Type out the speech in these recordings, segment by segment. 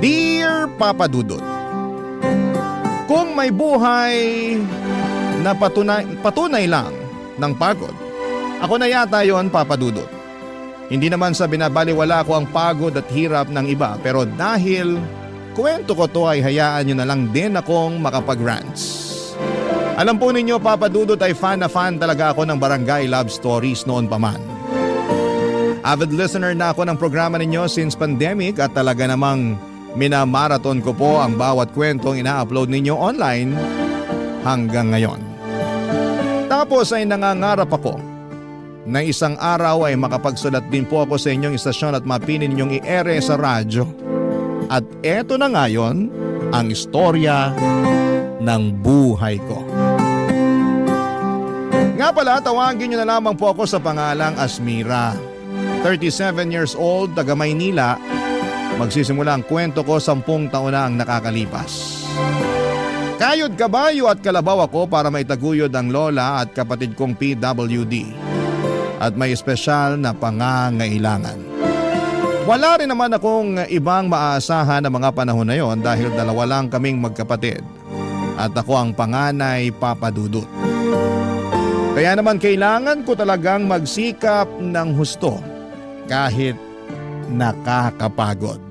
Dear Papa Dudut, kung may buhay na patunay lang ng pagod, ako na yata yon, Papa Dudut. Hindi naman sa binabaliwala ko ang pagod at hirap ng iba, pero dahil kwento ko to ay hayaan nyo na lang din akong makapag-rants. Alam po ninyo, Papa Dudut, ay fan na fan talaga ako ng Barangay Love Stories noon pa man. Avid listener na ako ng programa ninyo since pandemic at talaga namang minamarathon ko po ang bawat kwentong ina-upload ninyo online hanggang ngayon. Tapos ay nangangarap ako na isang araw ay makapagsulat din po ako sa inyong istasyon at mapinin ninyong i-ere sa radyo. At eto na ngayon ang istorya ng buhay ko. Nga pala, tawagin niyo na lamang po ako sa pangalang Asmira. 37 years old, taga Maynila. Magsisimula ang kwento ko 10 taon na ang nakakalipas. Kayod, kabayo at kalabaw ako para maitaguyod ang lola at kapatid kong PWD. At may espesyal na pangangailangan. Wala rin naman akong ibang maaasahan na mga panahon na yon dahil dalawa lang kaming magkapatid. At ako ang panganay, Papa Dudut. Kaya naman kailangan ko talagang magsikap ng husto kahit nakakapagod.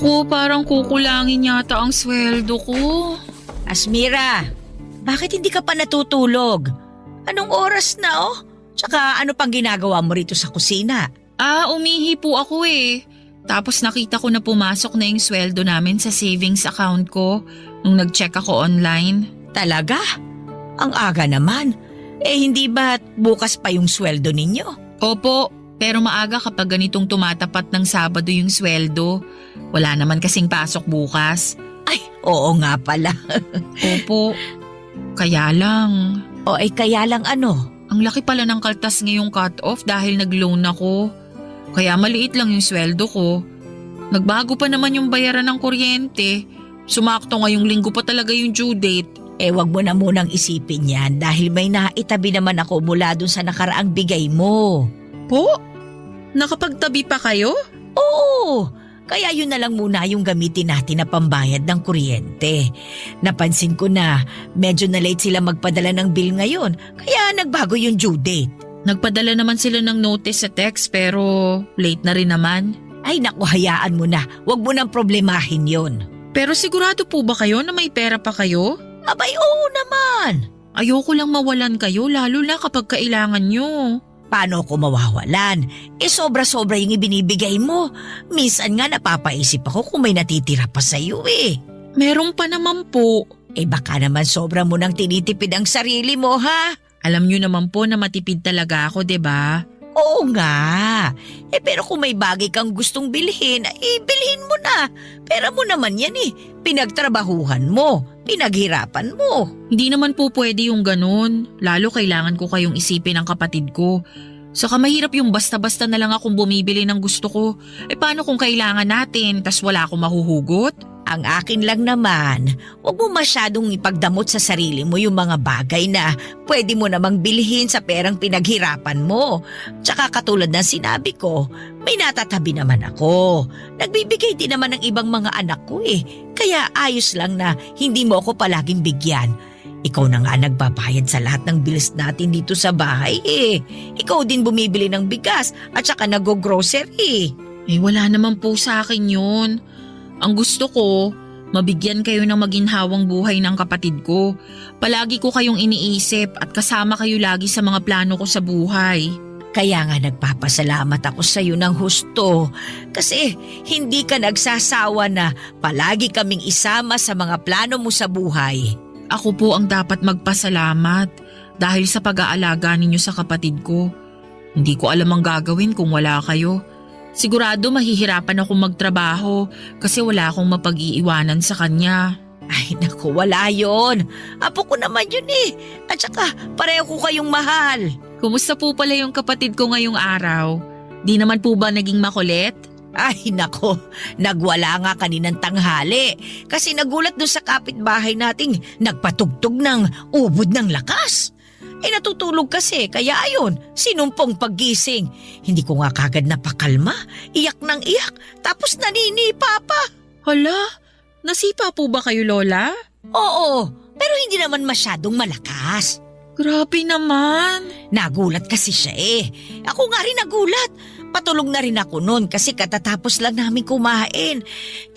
Naku, parang kukulangin yata ang sweldo ko. Asmira, bakit hindi ka pa natutulog? Anong oras na Tsaka ano pang ginagawa mo rito sa kusina? Umihi po ako eh. Tapos nakita ko na pumasok na yung sweldo namin sa savings account ko nung nag-check ako online. Talaga? Ang aga naman. Hindi ba bukas pa yung sweldo ninyo? Opo, pero maaga kapag ganitong tumatapat ng Sabado yung sweldo. Wala naman kasing pasok bukas. Ay, oo nga pala. Opo, kaya lang. Kaya lang ano? Ang laki pala ng kaltas ngayong cut-off dahil nag-loan ako. Kaya maliit lang yung sweldo ko. Nagbago pa naman yung bayaran ng kuryente. Sumakto ngayong linggo pa talaga yung due date. Wag mo na munang isipin yan dahil may naitabi naman ako mula dun sa nakaraang bigay mo. Po? Nakapagtabi pa kayo? Oo! Kaya yun na lang muna yung gamitin natin na pambayad ng kuryente. Napansin ko na medyo na late sila magpadala ng bill ngayon, kaya nagbago yung due date. Nagpadala naman sila ng notice sa text pero late na rin naman. Ay naku, hayaan mo na. Huwag mo nang problemahin yon. Pero sigurado po ba kayo na may pera pa kayo? Abay, oo naman. Ayoko lang mawalan kayo lalo na kapag kailangan nyo. Paano ko mawawalan? Sobra-sobra yung ibinibigay mo. Minsan nga napapaisip ako kung may natitira pa sa'yo eh. Meron pa naman po. Baka naman sobra mo nang tinitipid ang sarili mo ha? Alam nyo naman po na matipid talaga ako, 'di ba? Oo nga. Pero kung may bagay kang gustong bilhin, bilhin mo na. Pera mo naman yan Pinagtrabahuhan mo. Pinaghirapan mo. Hindi naman po pwede yung ganun. Lalo kailangan ko kayong isipin ng kapatid ko. Saka mahirap yung basta-basta na lang akong bumibili ng gusto ko. Paano kung kailangan natin tas wala akong mahuhugot? Ang akin lang naman, huwag mo masyadong ipagdamot sa sarili mo yung mga bagay na pwede mo namang bilhin sa perang pinaghirapan mo. Tsaka katulad ng sinabi ko, may natatabi naman ako. Nagbibigay din naman ng ibang mga anak ko Kaya ayos lang na hindi mo ako palaging bigyan. Ikaw na nga nagbabayad sa lahat ng bills natin dito sa bahay Ikaw din bumibili ng bigas at saka nag-grocery. Wala naman po sa akin yun. Ang gusto ko, mabigyan kayo ng maginhawang buhay ng kapatid ko. Palagi ko kayong iniisip at kasama kayo lagi sa mga plano ko sa buhay. Kaya nga nagpapasalamat ako sa iyo ng husto kasi hindi ka nagsasawa na palagi kaming isama sa mga plano mo sa buhay. Ako po ang dapat magpasalamat dahil sa pag-aalaga ninyo sa kapatid ko. Hindi ko alam ang gagawin kung wala kayo. Sigurado mahihirapan akong magtrabaho kasi wala akong mapag-iiwanan sa kanya. Ay naku, wala yon. Apo ko naman yun eh. At saka pareho ko kayong mahal. Kumusta po pala yung kapatid ko ngayong araw? Di naman po ba naging makulit? Ay nako, nagwala nga kaninang tanghali. Kasi nagulat doon sa kapitbahay nating nagpatugtog ng ubod ng lakas. Natutulog kasi, kaya ayun, sinumpong paggising. Hindi ko nga kagad napakalma, iyak ng iyak, tapos naninipa pa. Hala, nasipa po ba kayo, Lola? Oo, pero hindi naman masyadong malakas. Grabe naman. Nagulat kasi siya eh. Ako nga rin nagulat. Patulog na rin ako noon kasi katatapos lang namin kumain.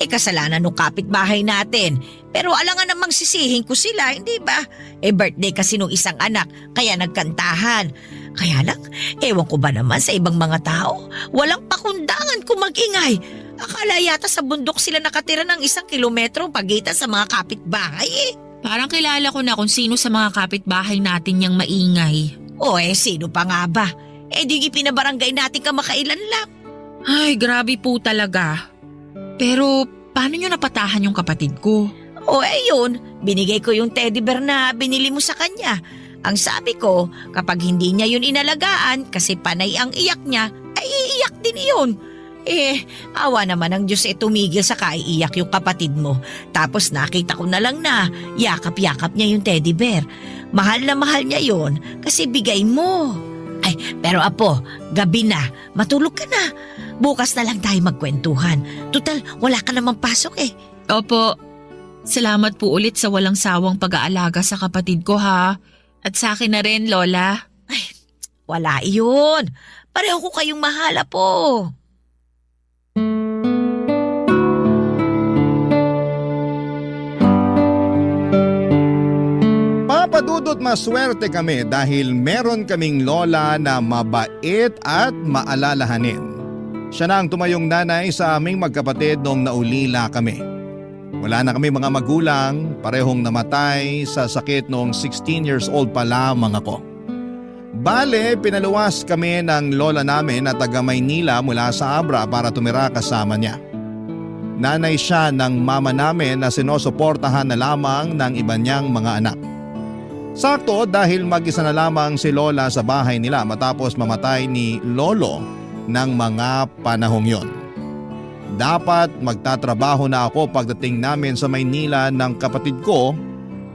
Kasalanan ng kapitbahay natin. Pero alangan namang sisihin ko sila, hindi ba? Birthday kasi nung isang anak, kaya nagkantahan. Kaya lang, ewan ko ba naman sa ibang mga tao, walang pakundangan kung mag-ingay. Akala yata sa bundok sila nakatira ng 1 kilometro pagitan sa mga kapitbahay eh. Parang kilala ko na kung sino sa mga kapitbahay natin yang maingay. O sino pa nga ba? Di pinabarangay natin kamakailan lang. Ay, grabe po talaga. Pero paano nyo napatahan yung kapatid ko? Yun, binigay ko yung teddy bear na binili mo sa kanya. Ang sabi ko, kapag hindi niya yun inalagaan kasi panay ang iyak niya, ay iiyak din yun. Awa naman ng Diyos tumigil sa kaiiyak yung kapatid mo. Tapos nakita ko na lang na yakap-yakap niya yung teddy bear. Mahal na mahal niya yun kasi bigay mo. Ay, pero apo, gabi na, matulog ka na. Bukas na lang tayo magkwentuhan. Tutal, wala ka namang pasok eh. Opo, salamat po ulit sa walang sawang pag-aalaga sa kapatid ko ha. At sa akin na rin, Lola. Ay, wala iyon. Pareho ko kayong mahala po. Papadudot maswerte kami dahil meron kaming lola na mabait at maalalahanin. Siya na ang tumayong nanay sa aming magkapatid nung naulila kami. Wala na kami mga magulang, parehong namatay sa sakit noong 16 years old pa lamang ako. Bale, pinaluwas kami ng lola namin na taga Maynila mula sa Abra para tumira kasama niya. Nanay siya ng mama namin na sinusuportahan na lamang ng iba niyang mga anak. Sakto dahil mag-isa na lamang si Lola sa bahay nila matapos mamatay ni Lolo ng mga panahong yon. Dapat magtatrabaho na ako pagdating namin sa Maynila ng kapatid ko,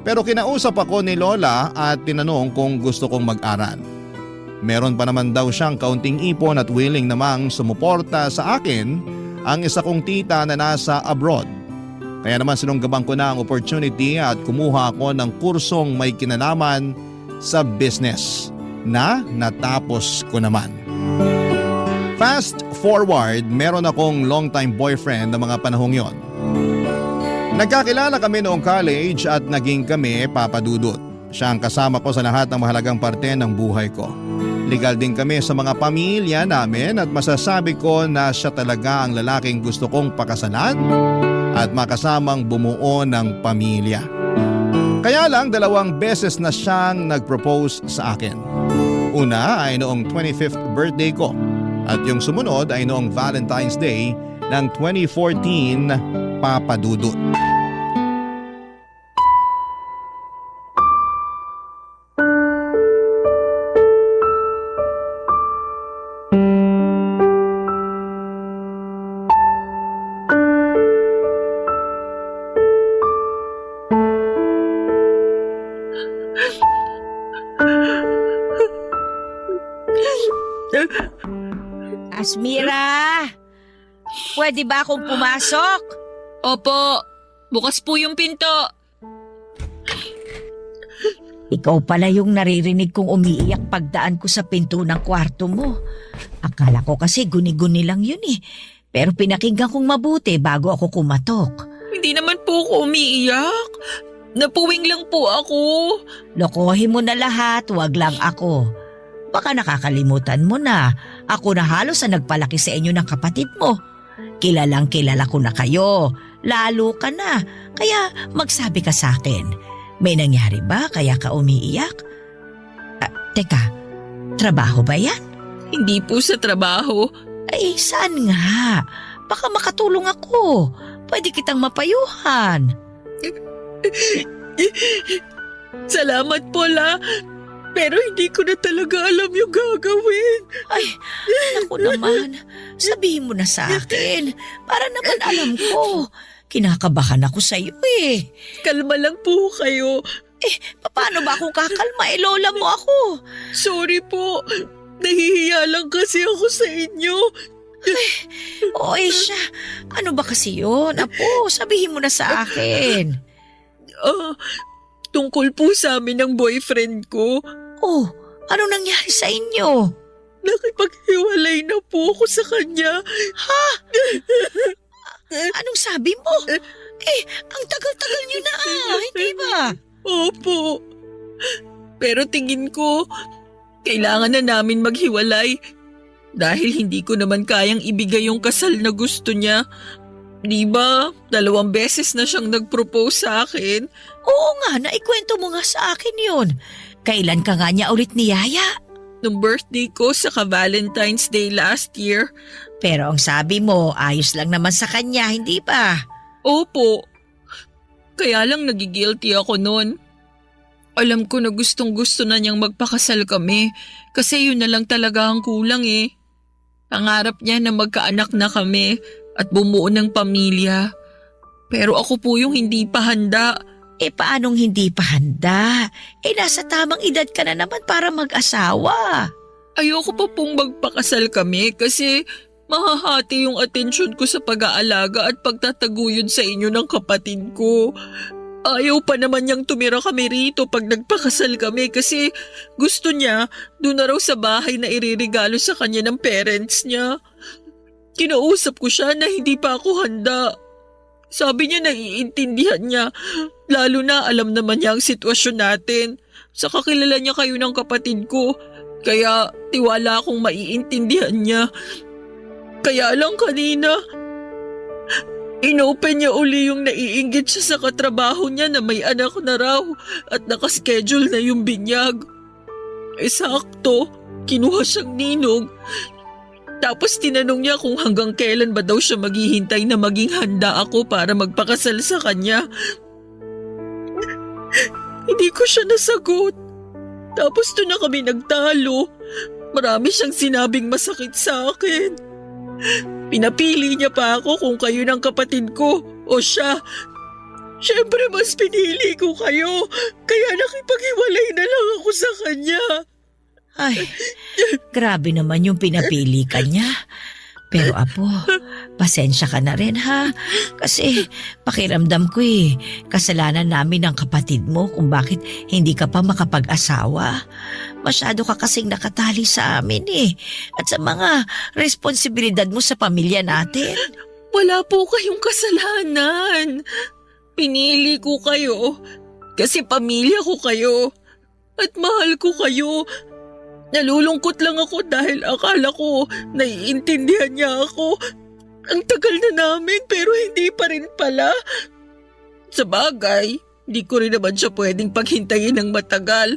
pero kinausap ako ni Lola at tinanong kung gusto kong mag-aral. Meron pa naman daw siyang kaunting ipon at willing namang sumuporta sa akin ang isa kong tita na nasa abroad. Kaya naman sinunggaban ko na ang opportunity at kumuha ako ng kursong may kinalaman sa business na natapos ko naman. Fast forward, meron akong long-time boyfriend na mga panahong yon. Nagkakilala kami noong college at naging kami papadudot. Siya ang kasama ko sa lahat ng mahalagang parte ng buhay ko. Legal din kami sa mga pamilya namin at masasabi ko na siya talaga ang lalaking gusto kong pakasalan at makasamang bumuo ng pamilya. Kaya lang 2 beses na siyang nag-propose sa akin. Una ay noong 25th birthday ko at yung sumunod ay noong Valentine's Day ng 2014 papadudot. Asmira, pwede ba akong pumasok? Opo, bukas po yung pinto. Ikaw pala yung naririnig kong umiiyak pagdaan ko sa pinto ng kwarto mo. Akala ko kasi guni-guni lang yun eh. Pero pinakinggan kong mabuti bago ako kumatok. Hindi naman po ako umiiyak. Napuwing lang po ako. Lokohin mo na lahat, wag lang ako. Baka nakakalimutan mo na ako na halos ang nagpalaki sa inyo ng kapatid mo. Kilalang kilala ko na kayo. Lalo ka na. Kaya magsabi ka sa akin. May nangyari ba kaya ka umiiyak? Teka, trabaho ba yan? Hindi po sa trabaho. Ay, saan nga? Baka makatulong ako. Pwede kitang mapayuhan. Salamat, Paul, ah. Pero hindi ko na talaga alam yung gagawin. Ay, naku naman. Sabihin mo na sa akin. Para naman alam ko. Kinakabahan ako sa iyo eh. Kalma lang po kayo. Paano ba kung kakalma? Lola mo ako. Sorry po. Nahihiya lang kasi ako sa inyo. O siya, ano ba kasi yun? Apo, sabihin mo na sa akin. Tungkol po sa amin ng boyfriend ko. Oh, ano nangyari sa inyo? Nakipaghiwalay na po ako sa kanya. Anong sabi mo? Ang tagal-tagal nyo na hindi ba? Opo. Pero tingin ko, kailangan na namin maghiwalay. Dahil hindi ko naman kayang ibigay yung kasal na gusto niya. Di ba? 2 beses na siyang nag-propose sa akin. Oo nga, naikwento mo nga sa akin yun. Kailan ka nga niya ulit niyaya? Nung birthday ko sa Valentine's Day last year. Pero ang sabi mo, ayos lang naman sa kanya, hindi ba? Opo. Kaya lang nagigilty ako noon. Alam ko na gustong gusto na niyang magpakasal kami kasi yun na lang talaga ang kulang eh. Pangarap niya na magkaanak na kami at bumuo ng pamilya. Pero ako po yung hindi pa handa. Paanong hindi pa handa? Nasa tamang edad ka na naman para mag-asawa. Ayoko pa pong magpakasal kami kasi mahahati yung atensyon ko sa pag-aalaga at pagtataguyod sa inyo ng kapatid ko. Ayaw pa naman niyang tumira kami rito pag nagpakasal kami kasi gusto niya doon na raw sa bahay na iririgalo sa kanya ng parents niya. Kinausap ko siya na hindi pa ako handa. Sabi niya naiintindihan niya, lalo na alam naman niya ang sitwasyon natin. Saka kilala niya kayo ng kapatid ko, kaya tiwala akong maiintindihan niya. Kaya lang kanina, inopen niya uli yung naiinggit siya sa katrabaho niya na may anak na raw at nakaschedule na yung binyag. Sakto, kinuha siyang ninong. Tapos tinanong niya kung hanggang kailan ba daw siya maghihintay na maging handa ako para magpakasal sa kanya. Hindi ko siya nasagot. Tapos doon na kami nagtalo. Marami siyang sinabing masakit sa akin. Pinapili niya pa ako kung kayo ng kapatid ko o siya. Siyempre mas pinili ko kayo. Kaya nakipaghiwalay na lang ako sa kanya. Ay, grabe naman yung pinapili ka niya. Pero apo, pasensya ka na rin ha. Kasi pakiramdam ko kasalanan namin ng kapatid mo kung bakit hindi ka pa makapag-asawa. Masyado ka kasing nakatali sa amin at sa mga responsibilidad mo sa pamilya natin. Wala po kayong kasalanan. Pinili ko kayo kasi pamilya ko kayo at mahal ko kayo. Nalulungkot lang ako dahil akala ko naiintindihan niya ako. Ang tagal na namin pero hindi pa rin pala. Sa bagay, hindi ko rin naman siya pwedeng paghintayin ng matagal.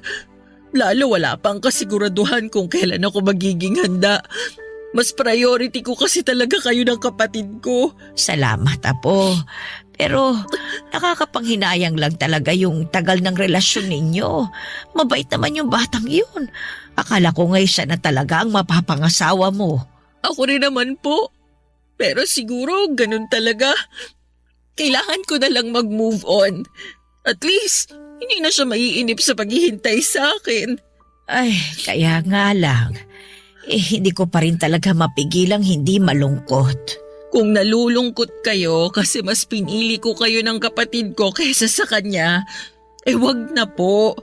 Lalo wala pang kasiguraduhan kung kailan ako magiging handa. Mas priority ko kasi talaga kayo ng kapatid ko. Salamat, apo. Pero nakakapanghinayang lang talaga yung tagal ng relasyon ninyo. Mabait naman yung batang yun. Akala ko ngayon siya na talaga ang mapapangasawa mo. Ako rin naman po. Pero siguro ganun talaga. Kailangan ko na lang mag-move on. At least, hindi na siya maiinip sa paghihintay sa akin. Ay, kaya nga lang. Hindi ko pa rin talaga mapigilang hindi malungkot. Kung nalulungkot kayo kasi mas pinili ko kayo ng kapatid ko kaysa sa kanya, wag na po.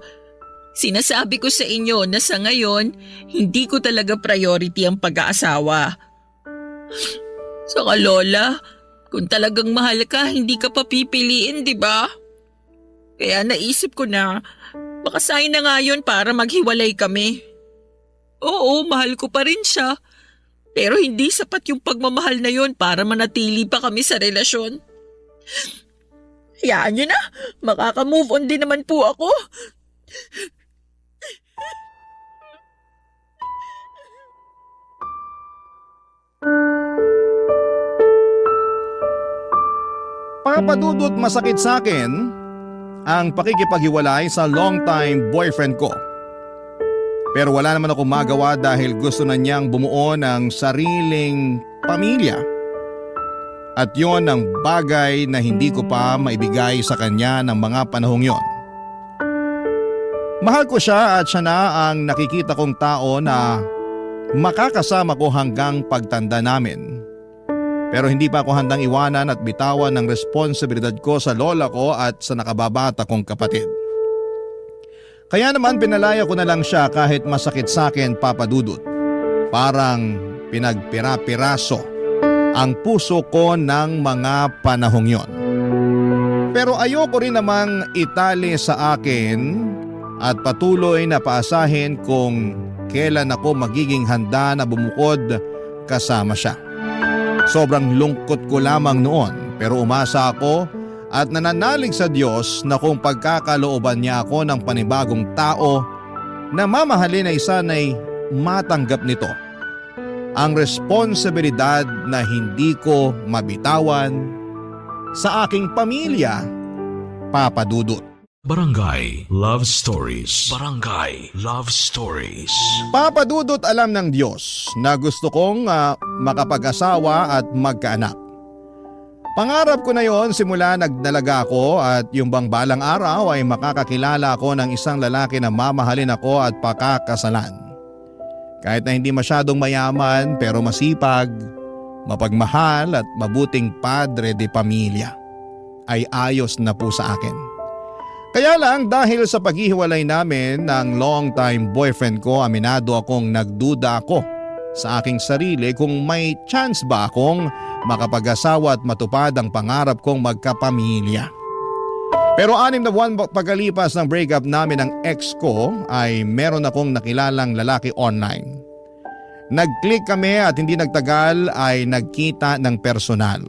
Sinasabi ko sa inyo na sa ngayon, hindi ko talaga priority ang pag-aasawa. Saka Lola, kung talagang mahal ka, hindi ka pa pipiliin, di ba? Kaya naisip ko na, baka sayang na nga yun para maghiwalay kami. Oo, mahal ko pa rin siya. Pero hindi sapat yung pagmamahal na yun para manatili pa kami sa relasyon. Hayaan nyo na, makaka-move on din naman po ako. Papadudot masakit sa akin ang pakikipaghiwalay sa long-time boyfriend ko. Pero wala naman akong magawa dahil gusto na niyang bumuo ng sariling pamilya. At yon ang bagay na hindi ko pa maibigay sa kanya ng mga panahong yon. Mahal ko siya at siya na ang nakikita kong tao na makakasama ko hanggang pagtanda namin. Pero hindi pa ako handang iwanan at bitawan ng responsibilidad ko sa lola ko at sa nakababata kong kapatid. Kaya naman pinalaya ko na lang siya kahit masakit sa akin, Papa Dudut. Parang pinagpira-piraso ang puso ko ng mga panahong yon. Pero ayoko rin namang itali sa akin at patuloy na paasahin kung kailan ako magiging handa na bumukod kasama siya. Sobrang lungkot ko lamang noon pero umasa ako at nananalig sa Diyos na kung pagkakalooban niya ako ng panibagong tao na mamahalin ay sana'y matanggap nito ang responsibilidad na hindi ko mabitawan sa aking pamilya, Papa Dudut. Barangay Love Stories. Barangay Love Stories. Papa Dudut, alam ng Diyos na gusto kong makapag-asawa at magkaanak. Pangarap ko na yon simula nagdalaga ako at yung bang balang araw ay makakakilala ako ng isang lalaki na mamahalin ako at pakakasalan. Kahit na hindi masyadong mayaman pero masipag, mapagmahal at mabuting padre de pamilya, ay ayos na po sa akin. Kaya lang dahil sa paghihiwalay namin ng long-time boyfriend ko, aminado akong nagduda ako sa aking sarili kung may chance ba akong makapag-asawa at matupad ang pangarap kong magkapamilya. Pero 6 na buwan pagkalipas ng breakup namin ng ex ko ay meron akong nakilalang lalaki online. Nag-click kami at hindi nagtagal ay nagkita ng personal.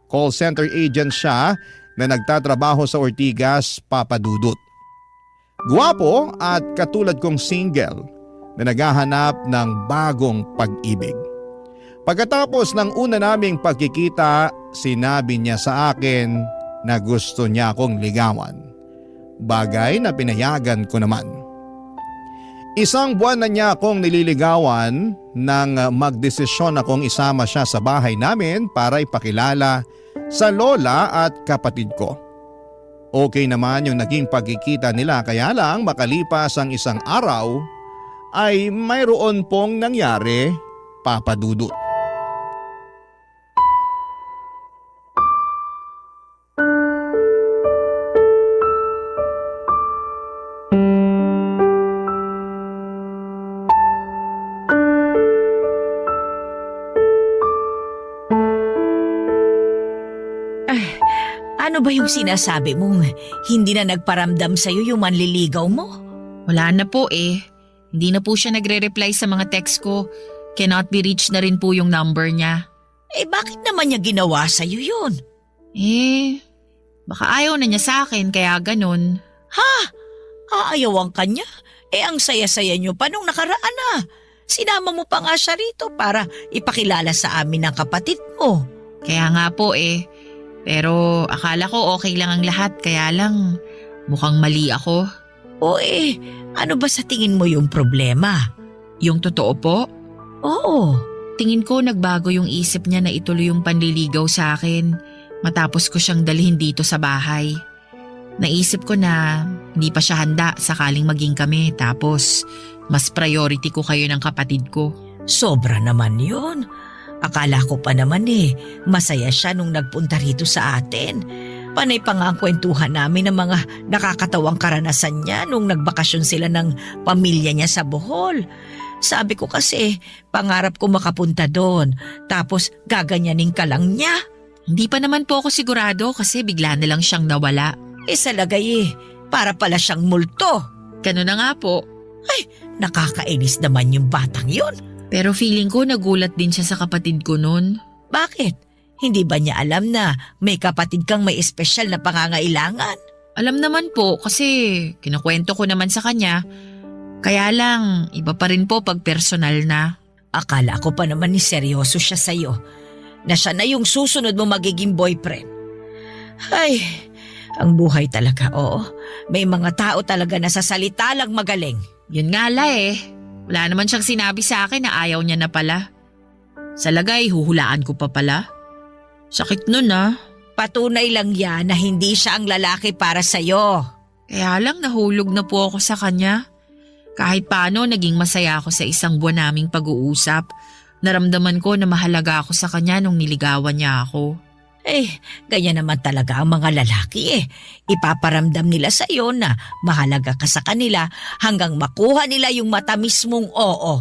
Call center agent siya na nagtatrabaho sa Ortigas, Papa Dudut. Guwapo at katulad kong single na naghahanap ng bagong pag-ibig. Pagkatapos ng una naming pagkikita, sinabi niya sa akin na gusto niya akong ligawan. Bagay na pinayagan ko naman. 1 buwan na niya akong nililigawan nang magdesisyon akong isama siya sa bahay namin para ipakilala sa lola at kapatid ko. Okay naman yung naging pagkikita nila, kaya lang makalipas ang 1 araw ay mayroon pong nangyari, Papa Dudut. Ano ba yung sinasabi mong hindi na nagparamdam sa'yo yung manliligaw mo? Wala na po eh. Hindi na po siya nagre-reply sa mga text ko. Cannot be reached na rin po yung number niya. Bakit naman niya ginawa sa'yo yun? Baka ayaw na niya sa akin kaya ganun. Aayawan ka niya? Ang saya-saya niyo pa nung nakaraan na. Sinama mo pa nga siya rito para ipakilala sa amin ng kapatid mo. Kaya nga po eh. Pero akala ko okay lang ang lahat, kaya lang mukhang mali ako. Ano ba sa tingin mo yung problema? Yung totoo po? Oo. Tingin ko nagbago yung isip niya na ituloy yung panliligaw sa akin matapos ko siyang dalhin dito sa bahay. Naisip ko na hindi pa siya handa sakaling maging kami, tapos mas priority ko kayo ng kapatid ko. Sobra naman yun. Akala ko pa naman masaya siya nung nagpunta rito sa atin. Panay pa nga ang kwentuhan namin ng mga nakakatawang karanasan niya nung nagbakasyon sila ng pamilya niya sa Bohol. Sabi ko kasi, pangarap ko makapunta doon, tapos gaganyanin ka lang niya. Hindi pa naman po ako sigurado kasi bigla na lang siyang nawala. Sa lagay para pala siyang multo. Ganun na nga po. Nakakainis naman yung batang yun. Pero feeling ko nagulat din siya sa kapatid ko nun. Bakit? Hindi ba niya alam na may kapatid kang may espesyal na pangangailangan? Alam naman po kasi kinukwento ko naman sa kanya. Kaya lang, iba pa rin po pag personal na. Akala ko pa naman seryoso siya sa'yo. Na siya na yung susunod mo magiging boyfriend. Ang buhay talaga, oo. May mga tao talaga na sa salita lang magaling. Yun nga la eh. Wala naman siyang sinabi sa akin na ayaw niya na pala. Sa lagay, huhulaan ko pa pala. Sakit nun ah. Patunay lang yan na hindi siya ang lalaki para sa'yo. Kaya lang nahulog na po ako sa kanya. Kahit paano naging masaya ako sa isang buwan naming pag-uusap. Naramdaman ko na mahalaga ako sa kanya nung niligawan niya ako. Ganyan naman talaga ang mga lalaki eh. Ipaparamdam nila sa iyo na mahalaga ka sa kanila hanggang makuha nila yung matamis mong oo.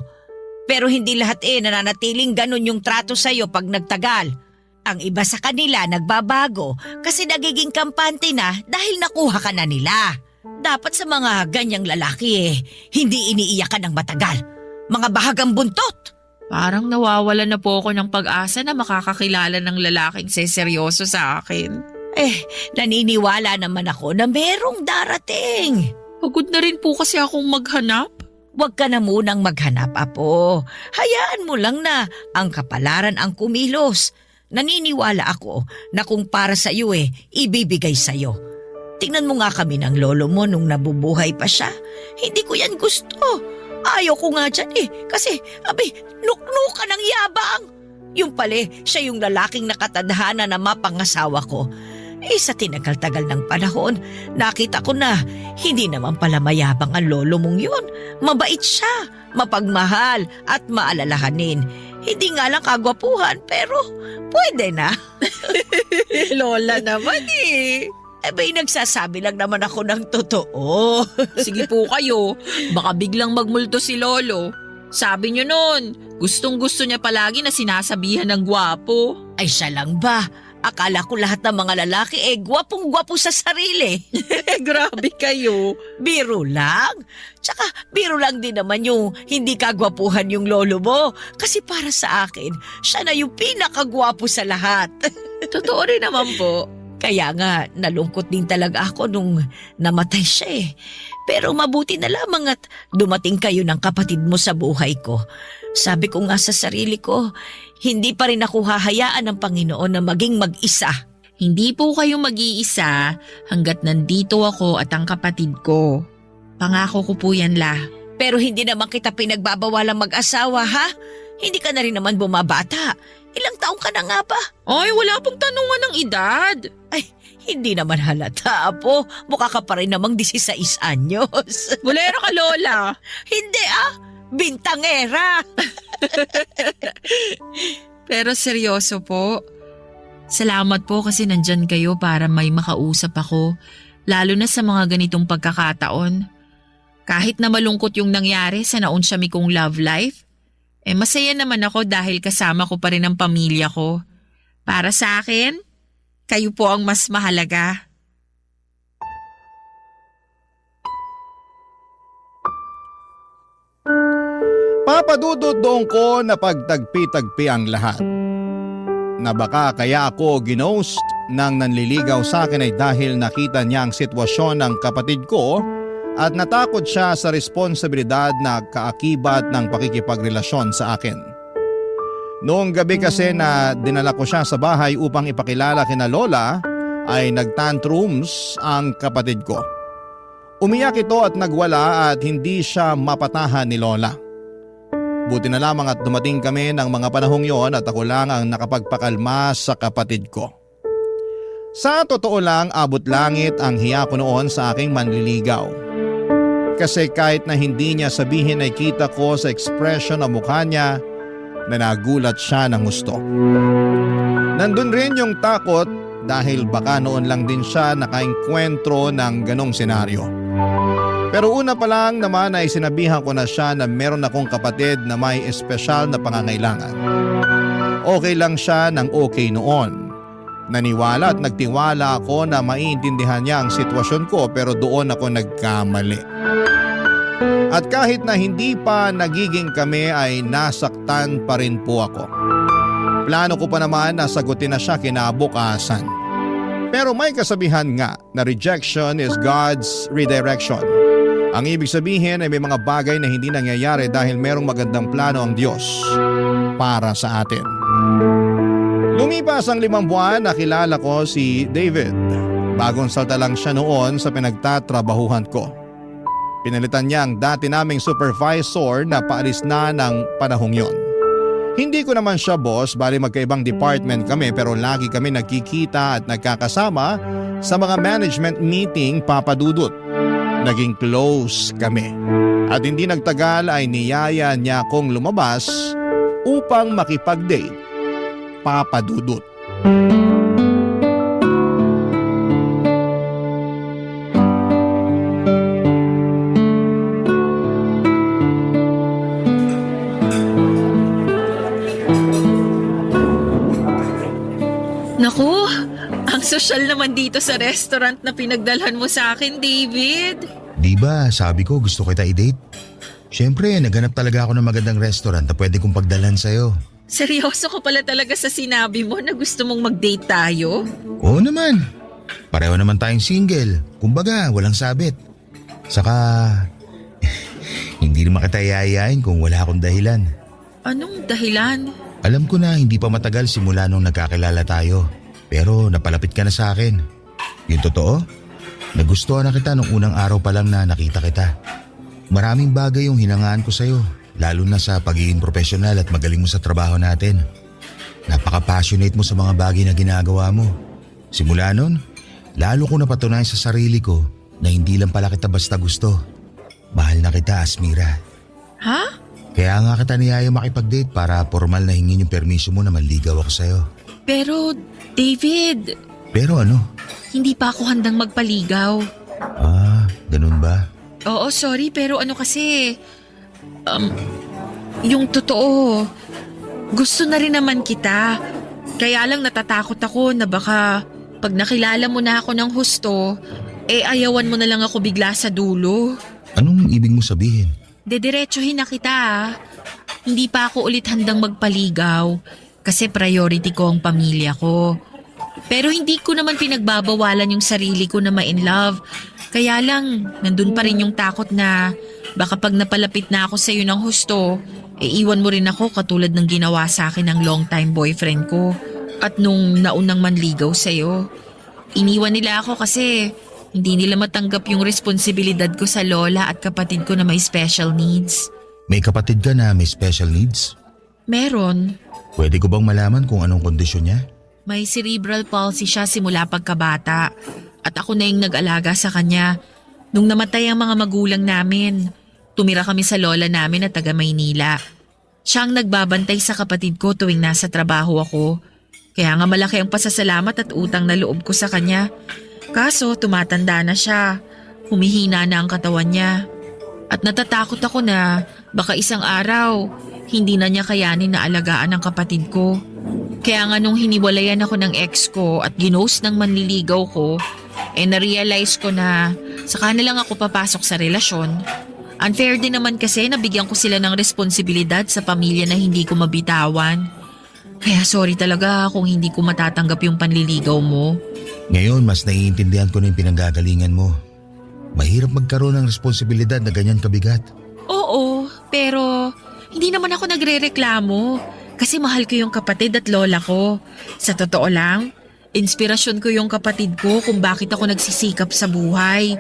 Pero hindi lahat nananatiling ganun yung trato sa iyo pag nagtagal. Ang iba sa kanila nagbabago kasi nagiging kampante na dahil nakuha ka na nila. Dapat sa mga ganyang lalaki hindi iniiyakan ng matagal. Mga bahagang buntot. Parang nawawala na po ako ng pag-asa na makakakilala ng lalaking seseryoso sa akin. Naniniwala naman ako na merong darating. Pagod na rin po kasi akong maghanap. Huwag ka na munang maghanap, Apo. Hayaan mo lang na ang kapalaran ang kumilos. Naniniwala ako na kung para sa iyo ibibigay sa iyo. Tingnan mo nga kami ng lolo mo nung nabubuhay pa siya. Hindi ko yan gusto. Ayaw ko nga dyan kasi nuknuka ng yabang. Yung pala siya yung lalaking nakatadhana na mapangasawa ko. Sa tinagal-tagal ng panahon, nakita ko na hindi naman pala mayabang ang lolo mong yun. Mabait siya, mapagmahal at maalalahanin. Hindi nga lang kagwapuhan pero pwede na. Lola naman Nagsasabi lang naman ako ng totoo. Sige po kayo, baka biglang magmulto si Lolo. Sabi niyo nun, gustong-gusto niya palagi na sinasabihan ng gwapo. Ay siya lang ba? Akala ko lahat ng mga lalaki gwapong-gwapo sa sarili. Grabe kayo. Biro lang. Tsaka biro lang din naman yung hindi kagwapuhan yung lolo mo. Kasi para sa akin, siya na yung pinakagwapo sa lahat. Totoo rin naman po. Kaya nga, nalungkot din talaga ako nung namatay siya Pero mabuti na lamang at dumating kayo ng kapatid mo sa buhay ko. Sabi ko nga sa sarili ko, hindi pa rin ako hahayaan ng Panginoon na maging mag-isa. Hindi po kayo mag-iisa hanggat nandito ako at ang kapatid ko. Pangako ko po yan la. Pero hindi naman kita pinagbabawalang mag-asawa ha? Hindi ka na rin naman bumabata. Ilang taong ka na nga ba? Ay, wala pong tanungan ng edad. Hindi naman halata, Apo. Mukha ka pa rin namang 16 anyos. Bulero ka, Lola. Hindi bintangera. Pero seryoso po. Salamat po kasi nandyan kayo para may makausap ako. Lalo na sa mga ganitong pagkakataon. Kahit na malungkot yung nangyari sa naunsyami kong love life, masaya naman ako dahil kasama ko pa rin ang pamilya ko. Para sa akin, kayo po ang mas mahalaga. Papadudod doon ko na pagtagpi-tagpi ang lahat. Na baka kaya ako ginost nang nanliligaw sa akin ay dahil nakita niya ang sitwasyon ng kapatid ko at natakot siya sa responsibilidad na kaakibat ng pakikipagrelasyon sa akin. Noong gabi kasi na dinala ko siya sa bahay upang ipakilala kina Lola ay nagtantrums ang kapatid ko. Umiyak ito at nagwala at hindi siya mapatahan ni Lola. Buti na lamang at dumating kami ng mga panahong yon at ako lang ang nakapagpakalma sa kapatid ko. Sa totoo lang, abot langit ang hiya ko noon sa aking manliligaw. Kasi kahit na hindi niya sabihin ay kita ko sa ekspresyon ng mukha niya na nagulat siya ng gusto. Nandun rin yung takot dahil baka noon lang din siya nakaengkwentro ng ganong senaryo. Pero una pa lang naman ay sinabihan ko na siya na meron akong kapatid na may espesyal na pangangailangan. Okay lang siya ng okay noon. Naniwala at nagtiwala ako na maiintindihan niya ang sitwasyon ko pero doon ako nagkamali. At kahit na hindi pa nagiging kami ay nasaktan pa rin po ako. Plano ko pa naman na sagutin na siya kinabukasan. Pero may kasabihan nga na rejection is God's redirection. Ang ibig sabihin ay may mga bagay na hindi nangyayari dahil merong magandang plano ang Diyos para sa atin. Lumipas ang 5 buwan, nakilala ko si David. Bagong salta lang siya noon sa pinagtatrabahuhan ko. Pinalitan niya ang dati naming supervisor na paalis na ng panahong yon. Hindi ko naman siya boss, bali magkaibang department kami pero lagi kami nagkikita at nagkakasama sa mga management meeting, Papa Dudut. Naging close kami. At hindi nagtagal ay niyaya niya akong lumabas upang makipag-date, Papa Dudut. Naku, ang sosyal naman dito sa restaurant na pinagdalhan mo sa akin, David. Di ba, sabi ko gusto kita i-date? Siyempre, naghanap talaga ako ng magandang restaurant na pwede kong pagdalhan sa'yo. Seryoso ka pala talaga sa sinabi mo na gusto mong mag-date tayo? Oo naman. Pareho naman tayong single. Kumbaga, walang sabit. Saka, hindi naman kita yayain kung wala akong dahilan. Anong dahilan? Alam ko na hindi pa matagal simula nung nagkakilala tayo. Pero napalapit ka na sa akin. Yung totoo, nagustuhan na kita nung unang araw pa lang na nakita kita. Maraming bagay yung hinangaan ko sa'yo, lalo na sa pagiging profesional at magaling mo sa trabaho natin. Napaka-passionate mo sa mga bagay na ginagawa mo. Simula nun, lalo ko napatunayan sa sarili ko na hindi lang pala kita basta gusto. Mahal na kita, Asmira. Ha? Kaya nga kita niyaya makipag-date para formal na hingin yung permiso mo na manligaw ako sa'yo. Pero, David, Pero ano? hindi pa ako handang magpaligaw. Ganun ba? Oo, sorry, pero ano kasi, yung totoo, gusto na rin naman kita. Kaya lang natatakot ako na baka pag nakilala mo na ako ng husto, ayawan mo na lang ako bigla sa dulo. Anong ibig mo sabihin? Dediretsuhin na kita ah. Hindi pa ako ulit handang magpaligaw kasi priority ko ang pamilya ko. Pero hindi ko naman pinagbabawalan yung sarili ko na ma-in love. Kaya lang, nandun pa rin yung takot na baka pag napalapit na ako sa'yo ng husto, iwan mo rin ako katulad ng ginawa sa akin ng long-time boyfriend ko at nung naunang manligaw sa'yo. Iniwan nila ako kasi hindi nila matanggap yung responsibilidad ko sa lola at kapatid ko na may special needs. May kapatid ka na may special needs? Meron. Pwede ko bang malaman kung anong kondisyon niya? May cerebral palsy siya simula pagkabata at ako na yung nag-alaga sa kanya. Nung namatay ang mga magulang namin, tumira kami sa lola namin na taga Maynila. Siya ang nagbabantay sa kapatid ko tuwing nasa trabaho ako. Kaya nga malaki ang pasasalamat at utang na loob ko sa kanya. Kaso tumatanda na siya, humihina na ang katawan niya. At natatakot ako na baka isang araw, hindi na niya kayanin na alagaan ang kapatid ko. Kaya nga nung hiniwalayan ako ng ex ko at ginost ng manliligaw ko, na-realize ko na saka na lang ako papasok sa relasyon. Unfair din naman kasi nabigyan ko sila ng responsibilidad sa pamilya na hindi ko mabitawan. Kaya sorry talaga kung hindi ko matatanggap yung panliligaw mo. Ngayon, mas naiintindihan ko na yung pinanggagalingan mo. Mahirap magkaroon ng responsibilidad na ganyan kabigat. Oo, pero hindi naman ako nagrereklamo kasi mahal ko yung kapatid at lola ko. Sa totoo lang, inspirasyon ko yung kapatid ko kung bakit ako nagsisikap sa buhay.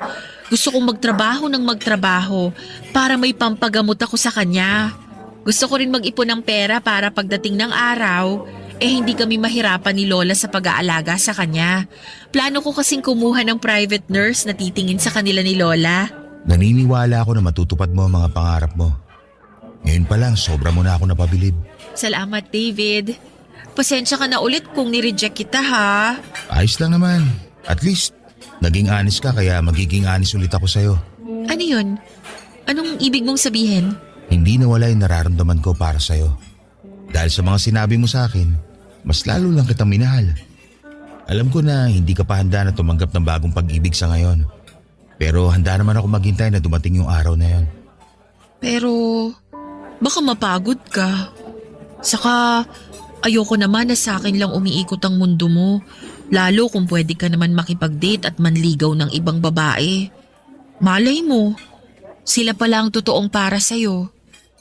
Gusto kong magtrabaho ng magtrabaho para may pampagamot ako sa kanya. Gusto ko rin mag-ipon ng pera para pagdating ng araw, hindi kami mahirapan ni Lola sa pag-aalaga sa kanya. Plano ko kasing kumuha ng private nurse na titingin sa kanila ni Lola. Naniniwala ako na matutupad mo ang mga pangarap mo. Ngayon pa lang, sobra mo na ako napabilib. Salamat, David. Pasensya ka na ulit kung nireject kita ha. Ayos lang naman. At least, naging honest ka kaya magiging honest ulit ako sa'yo. Ano yun? Anong ibig mong sabihin? Hindi nawala yung nararamdaman ko para sa'yo. Dahil sa mga sinabi mo sa akin, mas lalo lang kitang minahal. Alam ko na hindi ka pa handa na tumanggap ng bagong pag-ibig sa ngayon. Pero handa naman ako maghintay na dumating yung araw na yon. Pero baka mapagod ka. Saka ayoko naman na sa akin lang umiikot ang mundo mo. Lalo kung pwede ka naman makipag-date at manligaw ng ibang babae. Malay mo, sila pala ang totoong para sa'yo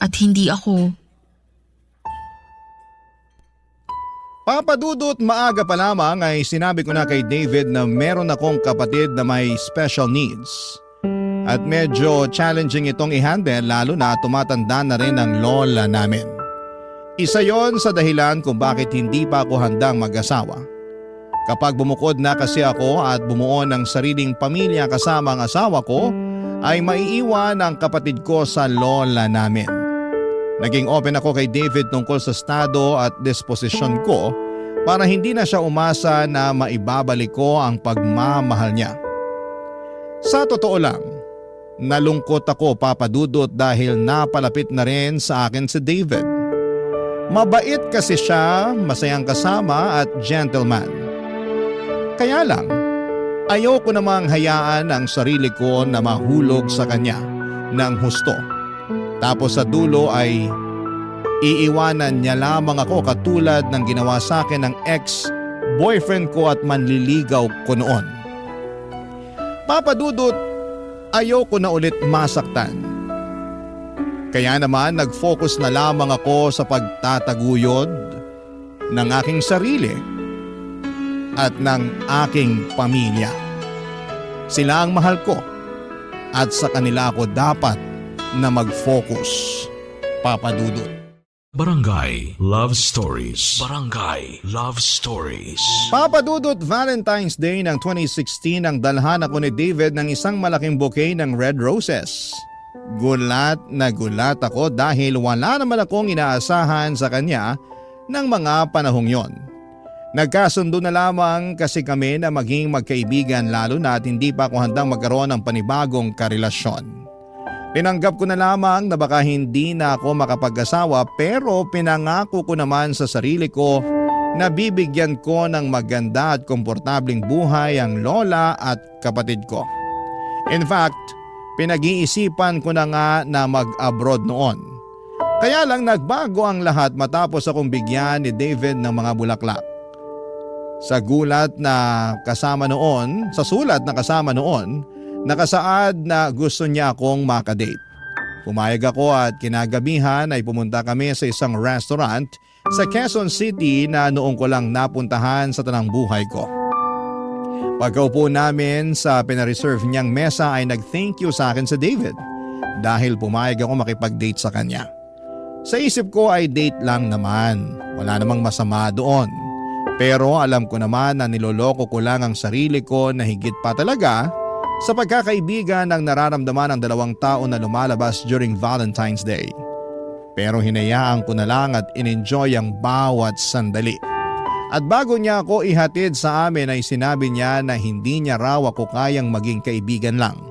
at hindi ako. Papa Dudut, maaga pa lamang ay sinabi ko na kay David na meron akong kapatid na may special needs. At medyo challenging itong i-handle lalo na tumatanda na rin ang lola namin. Isa yon sa dahilan kung bakit hindi pa ako handang mag-asawa. Kapag bumukod na kasi ako at bumuo ng sariling pamilya kasama ang asawa ko, ay maiiwan ang kapatid ko sa lola namin. Naging open ako kay David tungkol sa estado at disposisyon ko para hindi na siya umasa na maibabalik ko ang pagmamahal niya. Sa totoo lang, nalungkot ako, Papa Dudut, dahil napalapit na rin sa akin si David. Mabait kasi siya, masayang kasama at gentleman. Kaya lang, ayoko namang hayaan ang sarili ko na mahulog sa kanya ng husto. Tapos sa dulo ay iiwanan niya lamang ako katulad ng ginawa sa akin ng ex-boyfriend ko at manliligaw ko noon. Papa Dudut, ayoko na ulit masaktan. Kaya naman nag-focus na lamang ako sa pagtataguyod ng aking sarili at ng aking pamilya. Sila ang mahal ko at sa kanila ako dapat na mag-focus, Papa Dudut. Barangay Love Stories. Barangay Love Stories. Papa Dudut, Valentine's Day ng 2016 ang dalhan ako ni David ng isang malaking bouquet ng red roses. Gulat na gulat ako dahil wala naman akong inaasahan sa kanya ng mga panahong yon. Nagkasundo na lamang kasi kami na maging magkaibigan lalo na at hindi pa ako handang magkaroon ng panibagong karelasyon. Tinanggap ko na lamang na baka hindi na ako makapag-asawa pero pinangako ko naman sa sarili ko na bibigyan ko ng maganda at komportabling buhay ang lola at kapatid ko. In fact, pinag-iisipan ko na nga na mag-abroad noon. Kaya lang nagbago ang lahat matapos akong bigyan ni David ng mga bulaklak. Sa sulat na kasama noon, nakasaad na gusto niya akong makadate. Pumayag ako at kinagabihan ay pumunta kami sa isang restaurant sa Quezon City na noong ko lang napuntahan sa tanang buhay ko. Pagkaupo namin sa pinareserve niyang mesa ay nag-thank you sa akin si David dahil pumayag ako makipag-date sa kanya. Sa isip ko ay date lang naman, wala namang masama doon. Pero alam ko naman na niloloko ko lang ang sarili ko na higit pa talaga sa pagkakaibigan ng nararamdaman ng dalawang tao na lumalabas during Valentine's Day. Pero hinayaan ko na lang at in-enjoy ang bawat sandali. At bago niya ako ihatid sa amin ay sinabi niya na hindi niya raw ako kayang maging kaibigan lang.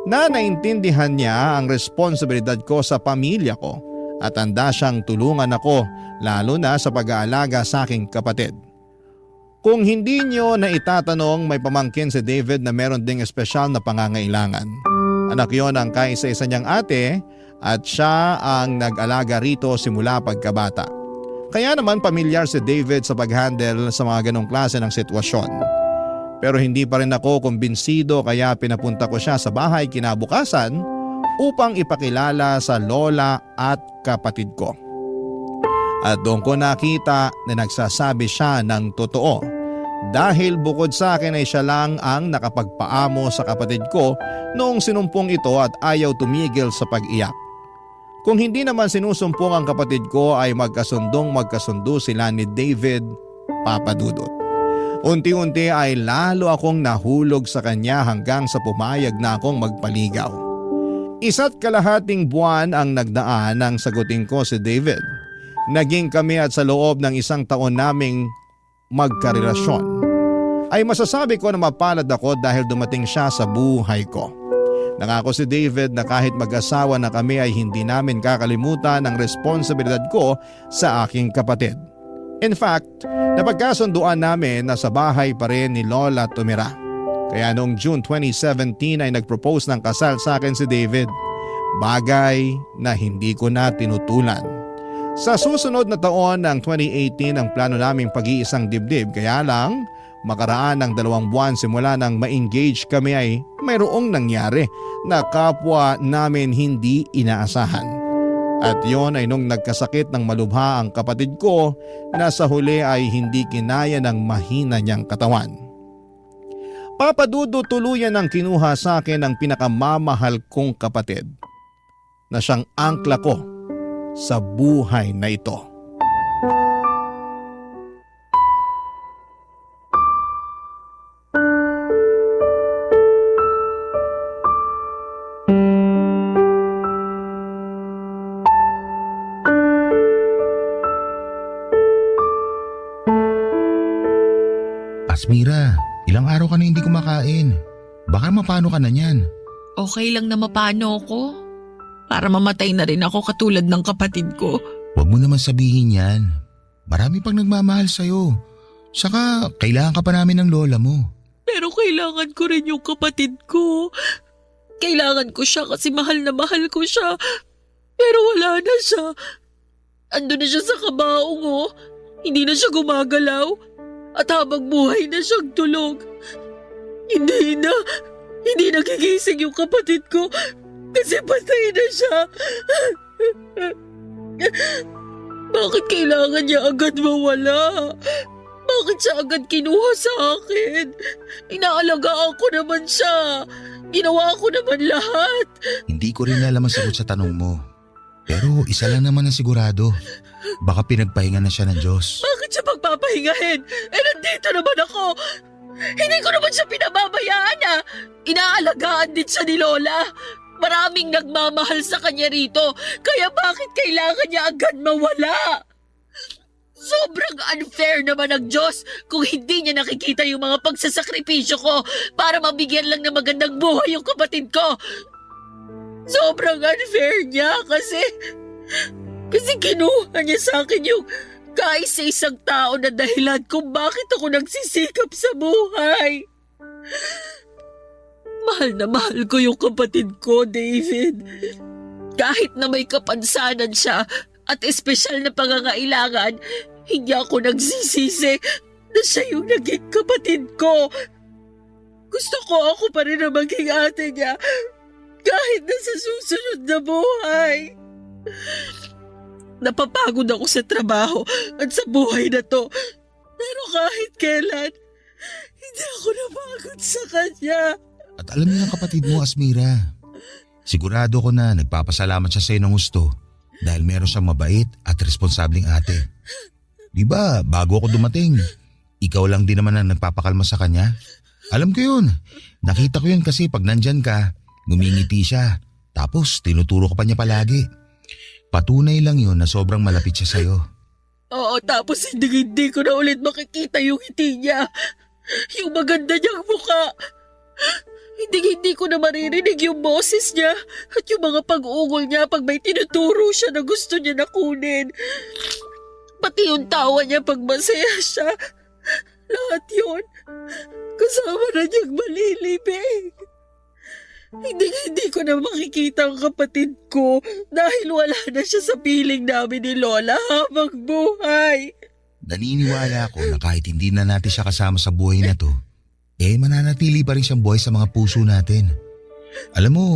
Na naintindihan niya ang responsibilidad ko sa pamilya ko at handa siyang tulungan ako lalo na sa pag-aalaga sa aking kapatid. Kung hindi niyo na itatanong, may pamangkin si David na meron ding espesyal na pangangailangan. Anak yon ang kaisa-isa niyang ate at siya ang nag-alaga rito simula pagkabata. Kaya naman pamilyar si David sa pag-handle sa mga ganong klase ng sitwasyon. Pero hindi pa rin ako kumbinsido kaya pinapunta ko siya sa bahay kinabukasan upang ipakilala sa lola at kapatid ko. At doon ko nakita na nagsasabi siya ng totoo. Dahil bukod sa akin ay siya lang ang nakapagpaamo sa kapatid ko noong sinumpong ito at ayaw tumigil sa pag-iyak. Kung hindi naman sinusumpong ang kapatid ko ay magkasundo sila ni David, Papa Dudut. Unti-unti ay lalo akong nahulog sa kanya hanggang sa pumayag na akong magpaligaw. 1.5 buwan ang nagdaan nang sagutin ko si David. Naging kami at sa loob ng 1 taon naming magkarelasyon ay masasabi ko na mapalad ako dahil dumating siya sa buhay ko. Nangako si David na kahit mag-asawa na kami ay hindi namin kakalimutan ang responsibilidad ko sa aking kapatid. In fact, napagkasunduan namin na sa bahay pa rin ni Lola tumira. Kaya noong June 2017 ay nag-propose ng kasal sa akin si David. Bagay na hindi ko na tinutulan. Sa susunod na taon ng 2018 ang plano naming pag-iisang dibdib, kaya lang makaraan ng 2 buwan simula nang ma-engage kami ay mayroong nangyari na kapwa namin hindi inaasahan. At yon ay nung nagkasakit ng malubha ang kapatid ko na sa huli ay hindi kinaya ng mahina niyang katawan. Papa Dudut, tuluyan ang kinuha sa akin ang pinakamamahal kong kapatid na siyang angkla ko sa buhay na ito. Asmira, ilang araw ka na hindi kumakain. Baka mapano ka na niyan. Okay lang na mapano ako. Para mamatay na rin ako katulad ng kapatid ko. Huwag mo naman sabihin yan. Marami pang nagmamahal sa'yo. Saka kailangan ka pa namin ng lola mo. Pero kailangan ko rin yung kapatid ko. Kailangan ko siya kasi mahal na mahal ko siya. Pero wala na siya. Ando na siya sa kabaong oh. Hindi na siya gumagalaw. At habang buhay na siyang tulog. Hindi nagigising yung kapatid ko. Kasi patay na siya. Bakit kailangan niya agad mawala? Bakit siya agad kinuha sa akin? Inaalagaan ko naman siya. Ginawa ko naman lahat. Hindi ko rin alam ang sagot sa tanong mo. Pero isa lang naman ang sigurado. Baka pinagpahinga na siya ng Diyos. Bakit siya pagpapahingahin? Nandito naman ako. Hindi ko naman siya pinababayaan Inaalagaan din siya ni Lola. Maraming nagmamahal sa kanya rito. Kaya bakit kailangan niya agad mawala? Sobrang unfair naman ng Diyos kung hindi niya nakikita yung mga pagsasakripisyo ko para mabigyan lang ng magandang buhay yung kapatid ko. Sobrang unfair niya kasi kinuha niya sa akin yung kaisa-isang tao na dahilan kung bakit ako nagsisikap sa buhay. Mahal na mahal ko yung kapatid ko, David. Kahit na may kapansanan siya at espesyal na pangangailangan, hindi ako nagsisisi na siya yung naging kapatid ko. Gusto ko ako pa rin na maging ate niya kahit na sa susunod na buhay. Napapagod ako sa trabaho at sa buhay na to. Pero kahit kailan, hindi ako napagod sa kanya. At alam niyo ng kapatid mo, Asmira. Sigurado ko na nagpapasalamat siya sa iyo ng gusto dahil meron siyang mabait at responsableng ate. Di ba, bago ako dumating, ikaw lang din naman ang nagpapakalma sa kanya? Alam ko yun. Nakita ko yun kasi pag nandyan ka, ngumingiti siya. Tapos tinuturo ko pa niya palagi. Patunay lang yun na sobrang malapit siya sa'yo. Oo, tapos hindi ko na ulit makikita yung ngiti niya. Yung maganda niyang mukha. Hindi ko na maririnig yung boses niya at yung mga pag-ungol niya pag may tinuturo siya na gusto niya na kunin. Pati yung tawa niya pag masaya siya. Lahat yun, kasama na niyang malilibig. Hindi ko na makikita ang kapatid ko dahil wala na siya sa piling namin ni Lola habang buhay. Naniniwala ako na kahit hindi na natin siya kasama sa buhay na to, mananatili pa rin siyang buhay sa mga puso natin. Alam mo,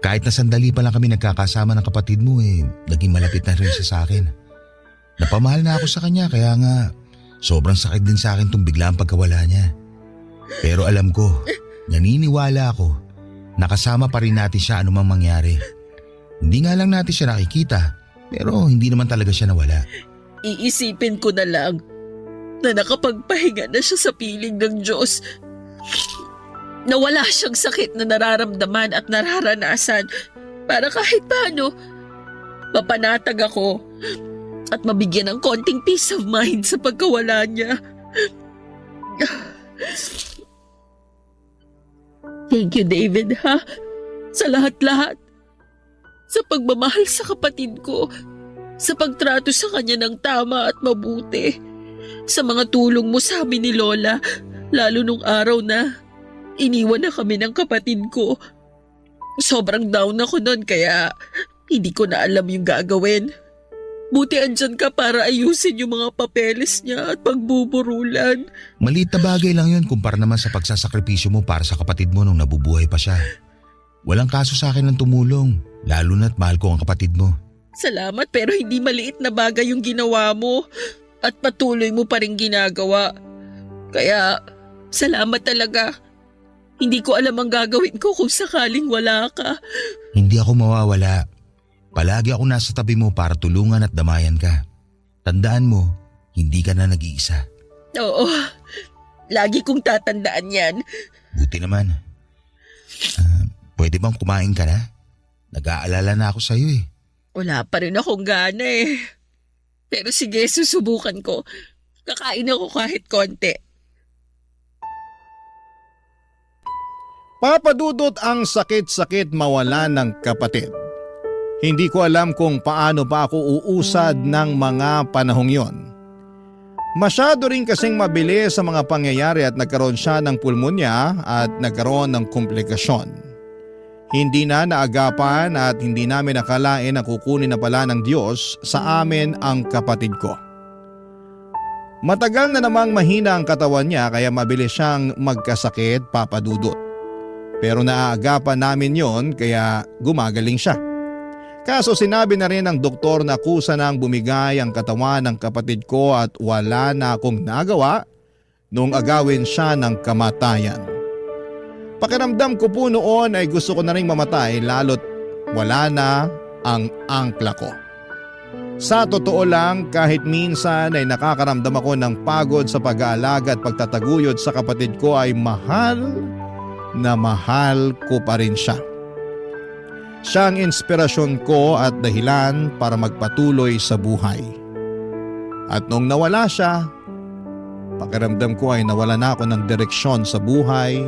kahit na sandali pa lang kami nagkakasama ng kapatid mo, naging malapit na rin siya sa akin. Napamahal na ako sa kanya kaya nga sobrang sakit din sa akin itong biglang pagkawala niya. Pero alam ko, naniniwala ako, nakasama pa rin natin siya anumang mangyari. Hindi nga lang natin siya nakikita, pero hindi naman talaga siya nawala. Iisipin ko na lang na nakapagpahinga na siya sa piling ng Diyos. Na wala siyang sakit na nararamdaman at nararanasan para kahit paano mapanatag ako at mabigyan ng konting peace of mind sa pagkawala niya. Thank you, David, ha? Sa lahat-lahat. Sa pagmamahal sa kapatid ko. Sa pagtrato sa kanya ng tama at mabuti. Sa mga tulong mo sa amin ni Lola, lalo nung araw na iniwan na kami ng kapatid ko. Sobrang down ako noon kaya hindi ko na alam yung gagawin. Buti andyan ka para ayusin yung mga papeles niya at pagbuburulan. Maliit na bagay lang yun kumpara naman sa pagsasakripisyo mo para sa kapatid mo nung nabubuhay pa siya. Walang kaso sa akin ng tumulong, lalo na't mahal ko ang kapatid mo. Salamat pero hindi maliit na bagay yung ginawa mo at patuloy mo pa rin ginagawa. Kaya salamat talaga. Hindi ko alam ang gagawin ko kung sakaling wala ka. Hindi ako mawawala. Palagi ako nasa tabi mo para tulungan at damayan ka. Tandaan mo, hindi ka na nag-iisa. Oo, lagi kong tatandaan yan. Buti naman. Pwede bang kumain ka na? Nag-aalala na ako sa'yo eh. Wala pa rin akong gana eh. Pero sige, susubukan ko. Kakain ako kahit konti. Papadudot ang sakit-sakit mawala ng kapatid. Hindi ko alam kung paano pa ako uusad ng mga panahong yon. Masyado rin kasing mabilis sa mga pangyayari at nagkaroon siya ng pulmonya at nagkaroon ng komplikasyon. Hindi na naagapan at hindi namin nakalain na kukunin na pala ng Diyos sa amin ang kapatid ko. Matagal na namang mahina ang katawan niya kaya mabilis siyang magkasakit, Papadudot. Pero naaagapan namin yon kaya gumagaling siya. Kaso sinabi na rin ng doktor na kusa nang bumigay ang katawan ng kapatid ko at wala na akong nagawa nung agawin siya ng kamatayan. Pakiramdam ko po noon ay gusto ko na rin mamatay lalo't wala na ang angkla ko. Sa totoo lang kahit minsan ay nakakaramdam ako ng pagod sa pag-aalaga at pagtataguyod sa kapatid ko ay mahal na mahal ko pa rin siya. Siya ang inspirasyon ko at dahilan para magpatuloy sa buhay. At nung nawala siya, pakiramdam ko ay nawala na ako ng direksyon sa buhay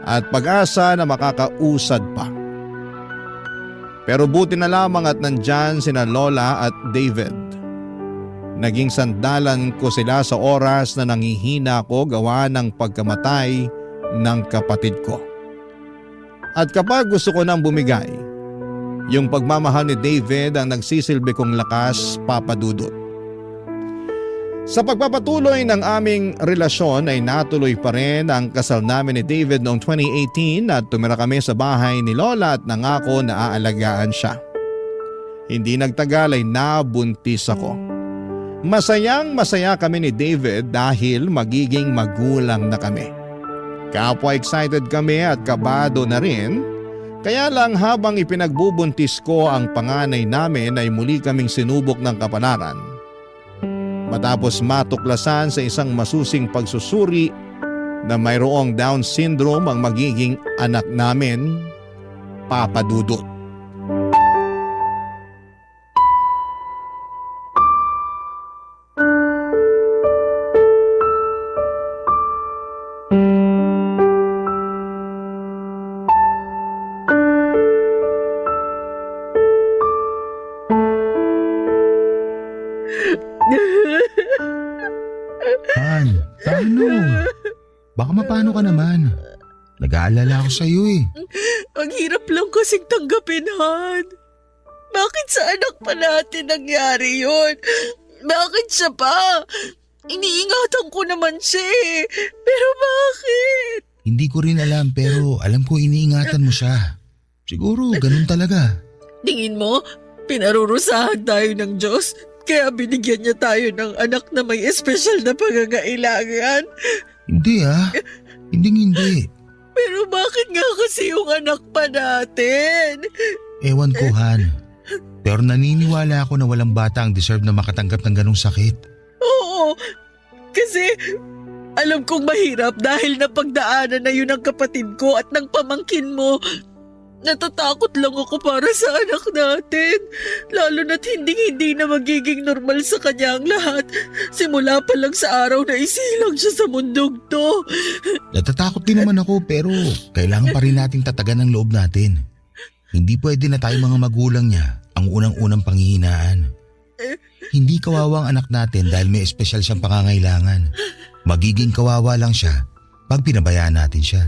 at pag-asa na makakausad pa. Pero buti na lamang at nandyan sina Lola at David. Naging sandalan ko sila sa oras na nangihina ko gawa ng pagkamatay ng kapatid ko. At kapag gusto ko nang bumigay, yung pagmamahal ni David ang nagsisilbi kong lakas, Papadudot. Sa pagpapatuloy ng aming relasyon ay natuloy pa rin ang kasal namin ni David noong 2018 at tumira kami sa bahay ni Lola at nangako na aalagaan siya. Hindi nagtagal ay nabuntis ako. Masayang masaya kami ni David dahil magiging magulang na kami. Kapwa excited kami at kabado na rin, kaya lang habang ipinagbubuntis ko ang panganay namin ay muli kaming sinubok ng kapalaran. Matapos matuklasan sa isang masusing pagsusuri na mayroong Down syndrome ang magiging anak namin, Papadudot. Han, paano? Baka mapano ka naman. Nag-aalala ako sa'yo eh. Ang hirap lang kasing tanggapin, Han. Bakit sa anak pa natin nangyari yun? Bakit siya pa? Iniingatan ko naman siya eh. Pero bakit? Hindi ko rin alam pero alam ko iniingatan mo siya. Siguro ganun talaga. Tingin mo, pinarurusahan tayo ng Diyos? Kaya binigyan niya tayo ng anak na may espesyal na pangangailangan? Hindi ah. Hindi. Pero bakit nga kasi yung anak pa natin? Ewan ko Han. Pero naniniwala ako na walang bata ang deserve na makatanggap ng ganong sakit. Oo, kasi alam kong mahirap dahil napagdaanan na yun ng kapatid ko at ng pamangkin mo. Natatakot lang ako para sa anak natin. Lalo na't hindi na magiging normal sa kanya ang lahat. Simula pa lang sa araw na isilang siya sa mundong to. Natatakot din naman ako pero kailangan pa rin nating tatagan ang loob natin. Hindi pwede na tayo mga magulang niya ang unang-unang panghihinaan. Hindi kawawang anak natin dahil may espesyal siyang pangangailangan. Magiging kawawa lang siya pag pinabayaan natin siya.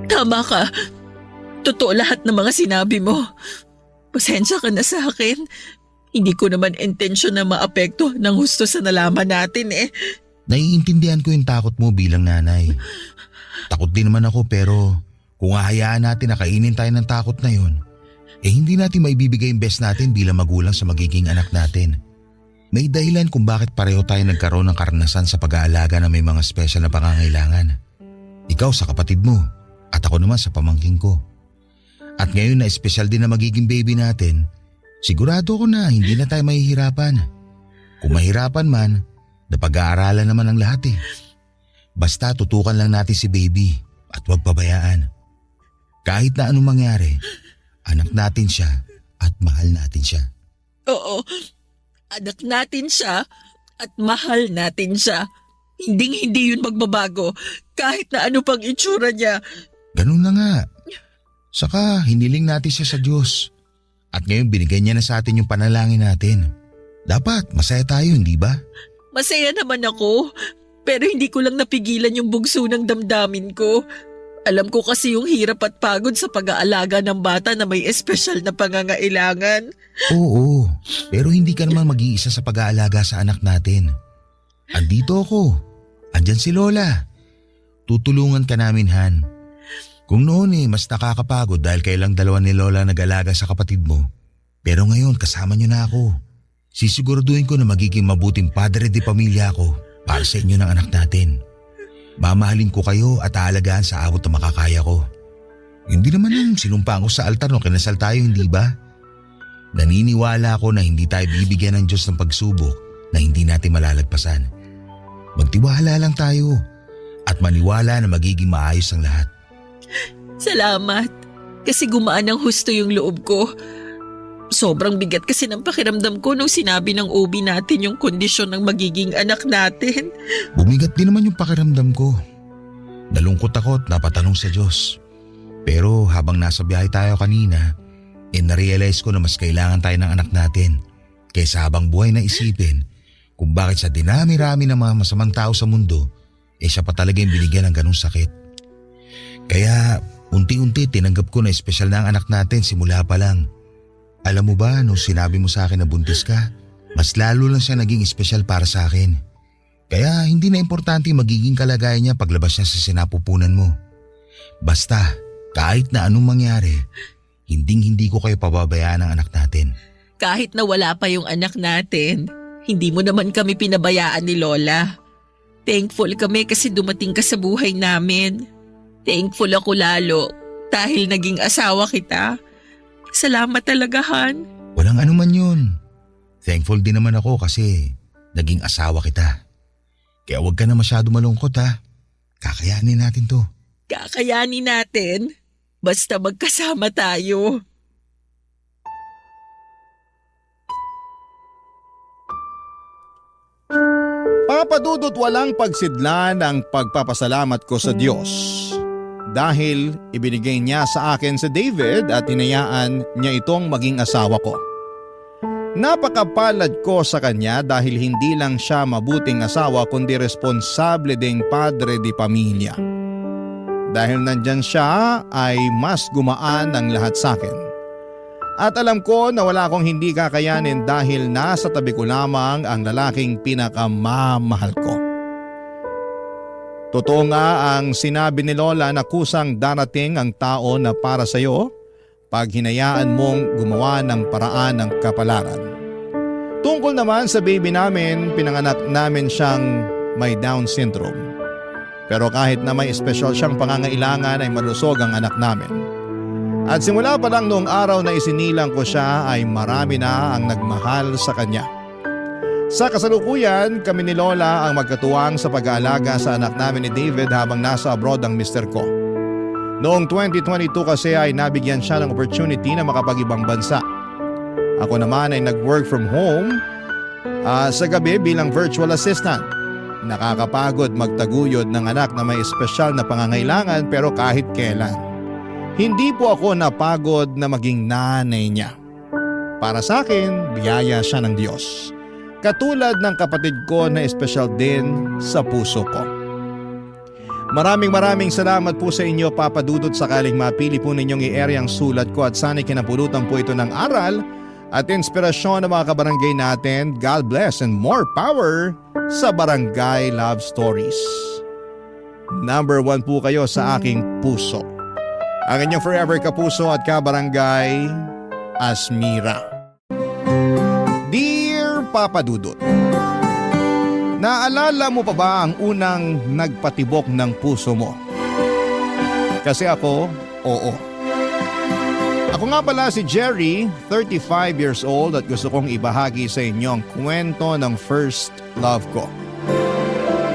Tama ka. Totoo lahat ng mga sinabi mo. Pasensya ka na sa akin. Hindi ko naman intensyon na maapekto ng husto sa nalaman natin eh. Naiintindihan ko yung takot mo bilang nanay. Takot din naman ako pero kung hahayaan natin na kainin tayo ng takot na yun, hindi natin maibibigay yung best natin bilang magulang sa magiging anak natin. May dahilan kung bakit pareho tayo nagkaroon ng karanasan sa pag-aalaga na may mga special na pangangailangan. Ikaw sa kapatid mo at ako naman sa pamangking ko. At ngayon na special din na magiging baby natin, sigurado ko na hindi na tayo mahihirapan. Kung mahirapan man, napag-aaralan naman ang lahat eh. Basta tutukan lang natin si baby at huwag pabayaan. Kahit na anong mangyari, anak natin siya at mahal natin siya. Oo, anak natin siya at mahal natin siya. Hindi yun magbabago kahit na ano pang itsura niya. Ganun na nga. Saka hiniling natin siya sa Diyos. At ngayon binigay niya na sa atin yung panalangin natin. Dapat masaya tayo, hindi ba? Masaya naman ako, pero hindi ko lang napigilan yung bugso ng damdamin ko. Alam ko kasi yung hirap at pagod sa pag-aalaga ng bata na may espesyal na pangangailangan. Oo, pero hindi ka naman mag-iisa sa pag-aalaga sa anak natin. Andito ako. Andyan si Lola. Tutulungan ka namin, Han. Kung noon mas nakakapagod dahil kailang dalawa ni Lola nag-alaga sa kapatid mo. Pero ngayon kasama niyo na ako. Sisiguraduhin ko na magiging mabuting padre de pamilya ako para sa inyo ng anak natin. Mamahalin ko kayo at aalagaan sa abot na makakaya ko. Hindi naman ang sinumpaan ko sa altar nung kinasal tayo, hindi ba? Naniniwala ako na hindi tayo bibigyan ng Diyos ng pagsubok na hindi natin malalagpasan. Magtiwala lang tayo at maniwala na magiging maayos ang lahat. Salamat, kasi gumaan ng husto yung loob ko. Sobrang bigat kasi ng pakiramdam ko nung sinabi ng OB natin yung kondisyon ng magiging anak natin. Bumigat din naman yung pakiramdam ko. Nalungkot ako at napatanong sa Diyos. Pero habang nasa biyahe tayo kanina, narealize ko na mas kailangan tayo ng anak natin kaysa habang buhay na isipin kung bakit sa dinami-rami ng mga masamang tao sa mundo, siya pa talaga yung binigyan ng ganong sakit. Kaya unti-unti tinanggap ko na espesyal na ang anak natin simula pa lang. Alam mo ba, nung sinabi mo sa akin na buntis ka, mas lalo lang siya naging espesyal para sa akin. Kaya hindi na importante magiging kalagayan niya paglabas niya sa sinapupunan mo. Basta, kahit na anong mangyari, hindi ko kayo pababayaan ng anak natin. Kahit na wala pa yung anak natin, hindi mo naman kami pinabayaan ni Lola. Thankful kami kasi dumating ka sa buhay namin. Thankful ako lalo dahil naging asawa kita. Salamat talaga, Han. Walang anuman yun. Thankful din naman ako kasi naging asawa kita. Kaya huwag ka na masyado malungkot ha. Kakayanin natin to. Kakayanin natin. Basta magkasama tayo. Papadudot walang pagsidlan ang pagpapasalamat ko sa Diyos. Dahil ibinigay niya sa akin si David at hinayaan niya itong maging asawa ko. Napakapalad ko sa kanya dahil hindi lang siya mabuting asawa kundi responsable ding padre di pamilya. Dahil nandyan siya ay mas gumaan ang lahat sa akin. At alam ko na wala akong hindi kakayanin dahil nasa tabi ko lamang ang lalaking pinakamamahal ko. Totoo nga ang sinabi ni Lola na kusang darating ang tao na para sa iyo pag hinayaan mong gumawa ng paraan ng kapalaran. Tungkol naman sa baby namin, pinanganak namin siyang may Down syndrome. Pero kahit na may espesyal siyang pangangailangan ay malusog ang anak namin. At simula pa lang noong araw na isinilang ko siya ay marami na ang nagmahal sa kanya. Sa kasalukuyan, kami ni Lola ang magkatuwang sa pag-aalaga sa anak namin ni David habang nasa abroad ang mister ko. Noong 2022 kasi ay nabigyan siya ng opportunity na makapag-ibang bansa. Ako naman ay nag-work from home sa gabi bilang virtual assistant. Nakakapagod magtaguyod ng anak na may espesyal na pangangailangan pero kahit kailan. Hindi po ako napagod na maging nanay niya. Para sa akin, biyaya siya ng Diyos. Katulad ng kapatid ko na espesyal din sa puso ko. Maraming salamat po sa inyo, Papa Dudut, sakaling mapili po ninyong i-area ang sulat ko at sana'y kinapulutan po ito ng aral at inspirasyon ng mga kabarangay natin. God bless and more power sa Barangay Love Stories. Number 1 po kayo sa aking puso. Ang inyong forever kapuso at kabarangay, Asmira. Dear Papa Dudut, naalala mo pa ba ang unang nagpatibok ng puso mo? Kasi ako, oo. Ako nga pala si Jerry, 35 years old at gusto kong ibahagi sa inyo ang kwento ng first love ko.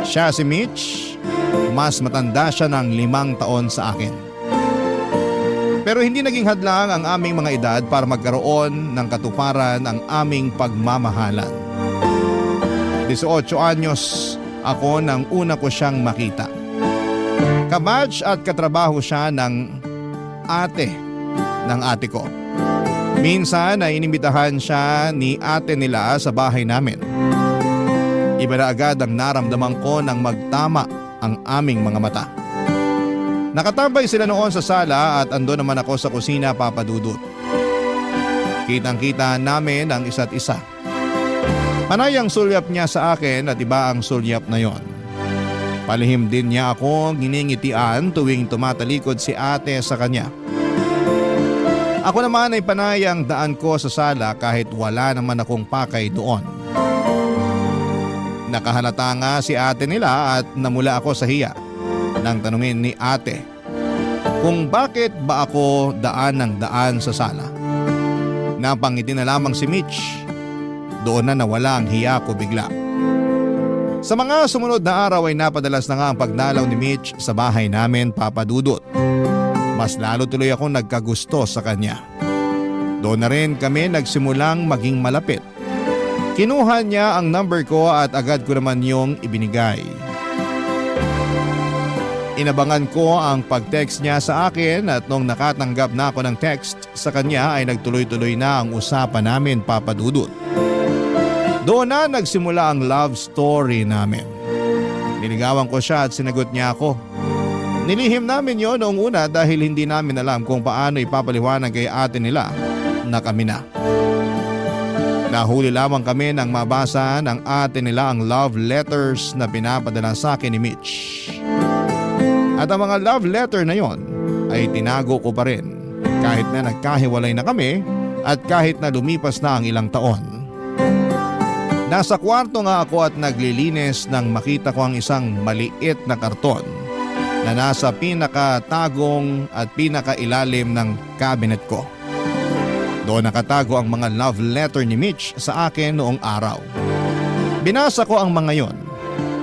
Siya si Mitch, mas matanda siya ng 5 taon sa akin. Pero hindi naging hadlang ang aming mga edad para magkaroon ng katuparan ang aming pagmamahalan. 18 anyos ako nang una ko siyang makita. Kabatch at katrabaho siya ng ate ko. Minsan ay inimbitahan siya ni ate nila sa bahay namin. Iba na agad ang naramdaman ko nang magtama ang aming mga mata. Nakatambay sila noon sa sala at ando naman ako sa kusina, Papa Dudut. Kitang-kita namin ang isa't isa. Panay ang sulyap niya sa akin at iba ang sulyap na yon. Palihim din niya ako giningitian tuwing tumatalikod si ate sa kanya. Ako naman ay panay ang daan ko sa sala kahit wala naman akong pakay doon. Nakahalata nga si ate nila at namula ako sa hiya nang tanungin ni ate kung bakit ba ako daan ng daan sa sala. Napangiti na lamang si Mitch. Doon na nawala ang hiya ko bigla. Sa mga sumunod na araw ay napadalas na nga ang pagdalaw ni Mitch sa bahay namin, Papa Dudut. Mas lalo tuloy akong nagkagusto sa kanya. Doon na rin kami nagsimulang maging malapit. Kinuha niya ang number ko at agad ko naman yung ibinigay. Inabangan ko ang pag-text niya sa akin at nung nakatanggap na ako ng text sa kanya ay nagtuloy-tuloy na ang usapan namin, Papa Dudut. Doon na nagsimula ang love story namin. Niligawan ko siya at sinagot niya ako. Nilihim namin yon noong una dahil hindi namin alam kung paano ipapaliwanag kay ate nila na kami na. Nahuli lamang kami nang mabasa ng ate nila ang love letters na pinapadala sa akin ni Mitch. At ang mga love letter na yon ay tinago ko pa rin kahit na nagkahiwalay na kami at kahit na lumipas na ang ilang taon. Nasa kwarto nga ako at naglilinis nang makita ko ang isang maliit na karton na nasa pinakatagong at pinakailalim ng cabinet ko. Doon nakatago ang mga love letter ni Mitch sa akin noong araw. Binasa ko ang mga yon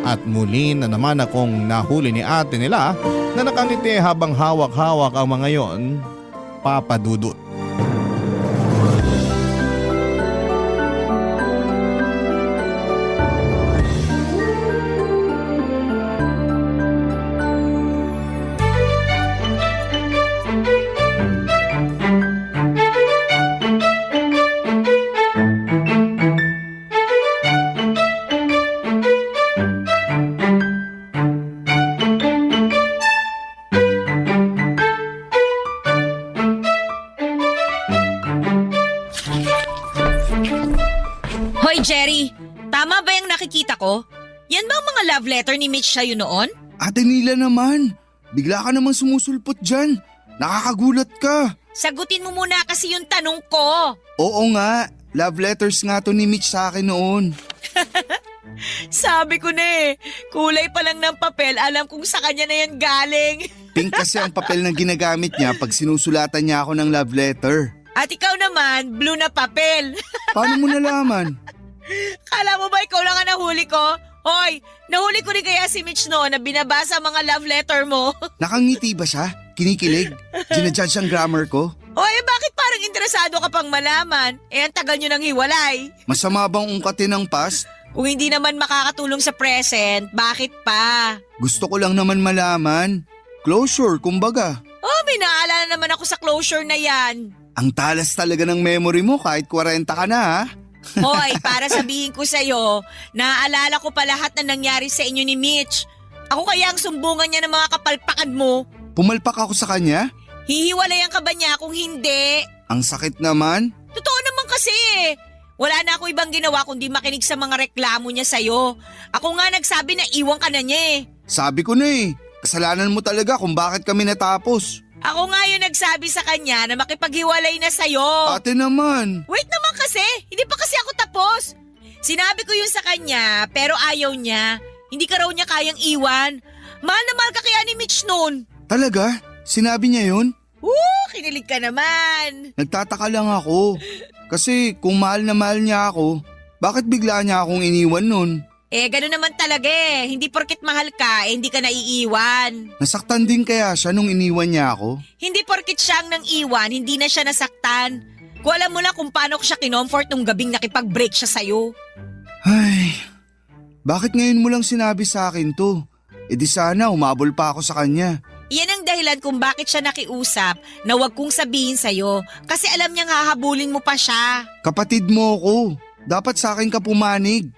at muli na naman akong nahuli ni ate nila na nakangiti habang hawak-hawak ang mga yon, Papa Dudut. Hoy Jerry, tama ba yung nakikita ko? Yan ba ang mga love letter ni Mitch sa'yo noon? Ate Nila naman, bigla ka naman sumusulpot dyan. Nakakagulat ka. Sagutin mo muna kasi yung tanong ko. Oo nga, love letters nga to ni Mitch sa akin noon. Sabi ko na kulay pa lang ng papel, alam kong sa kanya na yan galing. Pink kasi ang papel na ginagamit niya pag sinusulatan niya ako ng love letter. At ikaw naman, blue na papel. Paano mo nalaman? Kala mo ba ikaw lang ang nahuli ko? Hoy, nahuli ko rin kaya si Mitch noon na binabasa mga love letter mo. Nakangiti ba siya? Kinikilig? Ginajudge ang grammar ko? Hoy, bakit parang interesado ka pang malaman? Ang tagal nyo nang hiwalay. Masama bang ungkatin ng past? Kung hindi naman makakatulong sa present, bakit pa? Gusto ko lang naman malaman. Closure, kumbaga. Oh, may naalala naman ako sa closure na yan. Ang talas talaga ng memory mo kahit 40 ka na ha? Hoy, para sabihin ko sa'yo, naaalala ko pa lahat na nangyari sa inyo ni Mitch. Ako kaya ang sumbungan niya ng mga kapalpakan mo. Pumalpak ako sa kanya? Hihiwalayan ka ba niya kung hindi? Ang sakit naman. Totoo naman kasi Wala na ako ibang ginawa kundi makinig sa mga reklamo niya sa'yo. Ako nga nagsabi na iwan ka na niya eh. Sabi ko na kasalanan mo talaga kung bakit kami natapos. Ako nga yung nagsabi sa kanya na makipaghiwalay na sa'yo. Ate naman. Wait naman kasi, hindi pa kasi ako tapos. Sinabi ko yun sa kanya pero ayaw niya. Hindi ka raw niya kayang iwan. Mahal na mahal ka kaya ni Mitch noon. Talaga? Sinabi niya yun? Kinilig ka naman. Nagtataka lang ako. Kasi kung mahal na mahal niya ako, bakit bigla niya akong iniwan nun? Ganun naman talaga eh. Hindi porket mahal ka, hindi ka naiiwan. Nasaktan din kaya siya nung iniwan niya ako? Hindi porket siya ang nang iwan, hindi na siya nasaktan. Kung alam mo lang kung paano ko siya kinomfort nung gabing nakipag-break siya sa'yo. Ay, bakit ngayon mo lang sinabi sa akin to? E di sana umabol pa ako sa kanya. Iyan ang dahilan kung bakit siya nakiusap na wag kong sabihin sa'yo kasi alam niyang hahabulin mo pa siya. Kapatid mo ako. Dapat sa akin ka pumanig.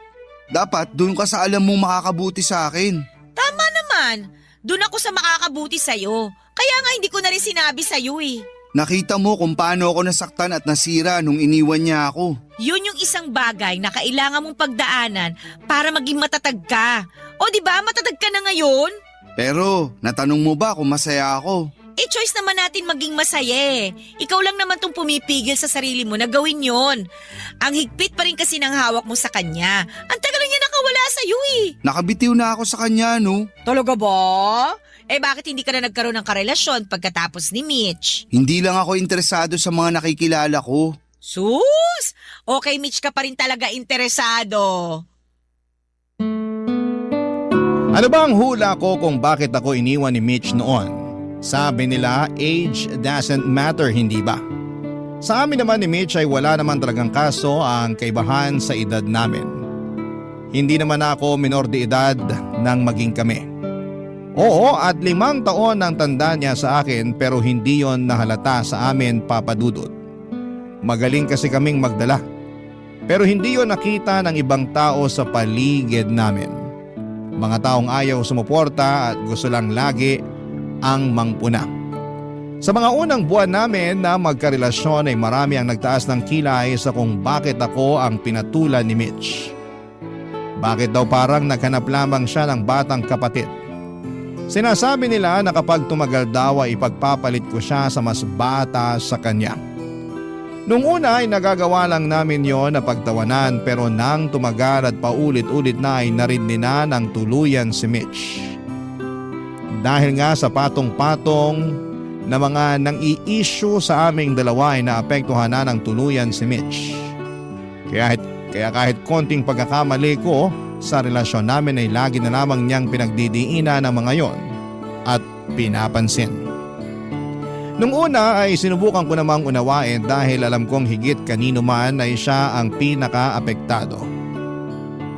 Dapat doon ka sa alam mong makakabuti sa akin. Tama naman, doon ako sa makakabuti sa'yo. Kaya nga hindi ko na rin sinabi sa'yo eh. Nakita mo kung paano ako nasaktan at nasira nung iniwan niya ako. Yun yung isang bagay na kailangan mong pagdaanan para maging matatag ka. O di ba matatag ka na ngayon? Pero natanong mo ba kung masaya ako? Choice naman natin maging masaya eh. Ikaw lang naman tong pumipigil sa sarili mo na gawin yon. Ang higpit pa rin kasi ng hawak mo sa kanya. Ang tagal niya nakawala sa'yo eh. Nakabitiw na ako sa kanya, no? Talaga ba? Bakit hindi ka na nagkaroon ng karelasyon pagkatapos ni Mitch? Hindi lang ako interesado sa mga nakikilala ko. Sus! Okay, Mitch ka pa rin talaga interesado. Ano ba ang hula ko kung bakit ako iniwan ni Mitch noon? Sabi nila, age doesn't matter, hindi ba? Sa amin naman ni Mitch ay wala naman talagang kaso ang kaibahan sa edad namin. Hindi naman ako minor de edad nang maging kami. Oo, at 5 taon ang tanda niya sa akin pero hindi yon nahalata sa amin, Papa Dudut. Magaling kasi kaming magdala. Pero hindi yon nakita ng ibang tao sa paligid namin. Mga taong ayaw sumuporta at gusto lang lagi ang mangpuna. Sa mga unang buwan namin na magkarelasyon ay marami ang nagtaas ng kilay sa kung bakit ako ang pinatulan ni Mitch. Bakit daw parang naghanap lamang siya ng batang kapatid. Sinasabi nila na kapag tumagal daw ay ipagpapalit ko siya sa mas bata sa kanya. Nung una ay nagagawa lang namin yon na pagtawanan pero nang tumagal at paulit-ulit na ay narinig na ng tuluyan si Mitch. Dahil nga sa patong-patong na mga nang-i-issue sa aming dalawa ay naapektuhan na ng tuluyan si Mitch. Kaya kahit konting pagkakamali ko sa relasyon namin ay lagi na lamang niyang pinagdidiinan ng mga yon at pinapansin. Nung una ay sinubukan ko namang unawain dahil alam kong higit kanino man ay siya ang pinaka-apektado.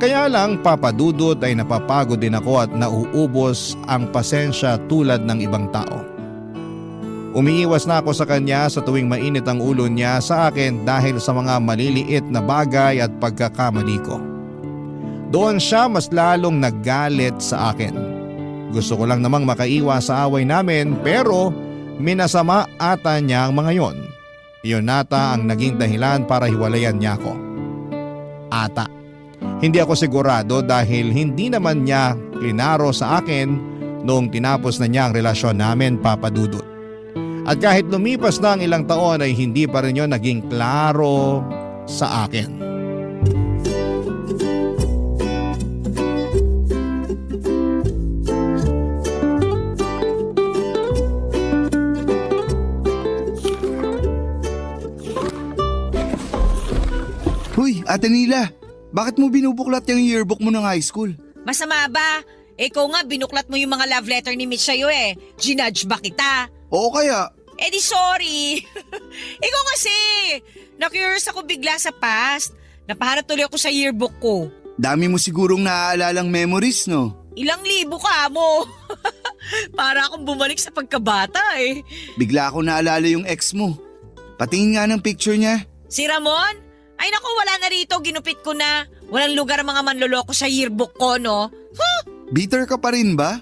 Kaya lang, Papa Dudut, ay napapagod din ako at nauubos ang pasensya tulad ng ibang tao. Umiiwas na ako sa kanya sa tuwing mainit ang ulo niya sa akin dahil sa mga maliliit na bagay at pagkakamali ko. Doon siya mas lalong naggalit sa akin. Gusto ko lang namang makaiwas sa away namin pero minasama ata niya ang mga yon. Iyon nata ang naging dahilan para hiwalayan niya ako. Ata. Hindi ako sigurado dahil hindi naman niya klinaro sa akin noong tinapos na niya ang relasyon namin, Papa Dudut. At kahit lumipas na ang ilang taon ay hindi pa rin yun naging klaro sa akin. Hoy, Ate Nila, bakit mo binubuklat yung yearbook mo ng high school? Masama ba? Ikaw nga binuklat mo yung mga love letter ni Mitch sa'yo eh. Ginudge ba kita? Oo kaya, Di sorry. Ikaw kasi, na-curious ako bigla sa past. Napahanap tuloy ako sa yearbook ko. dami mo sigurong naaalalang memories, no? Ilang libo ka mo. Para akong bumalik sa pagkabata eh. Bigla ako naalala yung ex mo. Patingin nga ng picture niya. Si Ramon? Ay naku, wala na rito, ginupit ko na. Walang lugar ang mga manloloko sa yearbook ko, no? Bitter ka pa rin ba?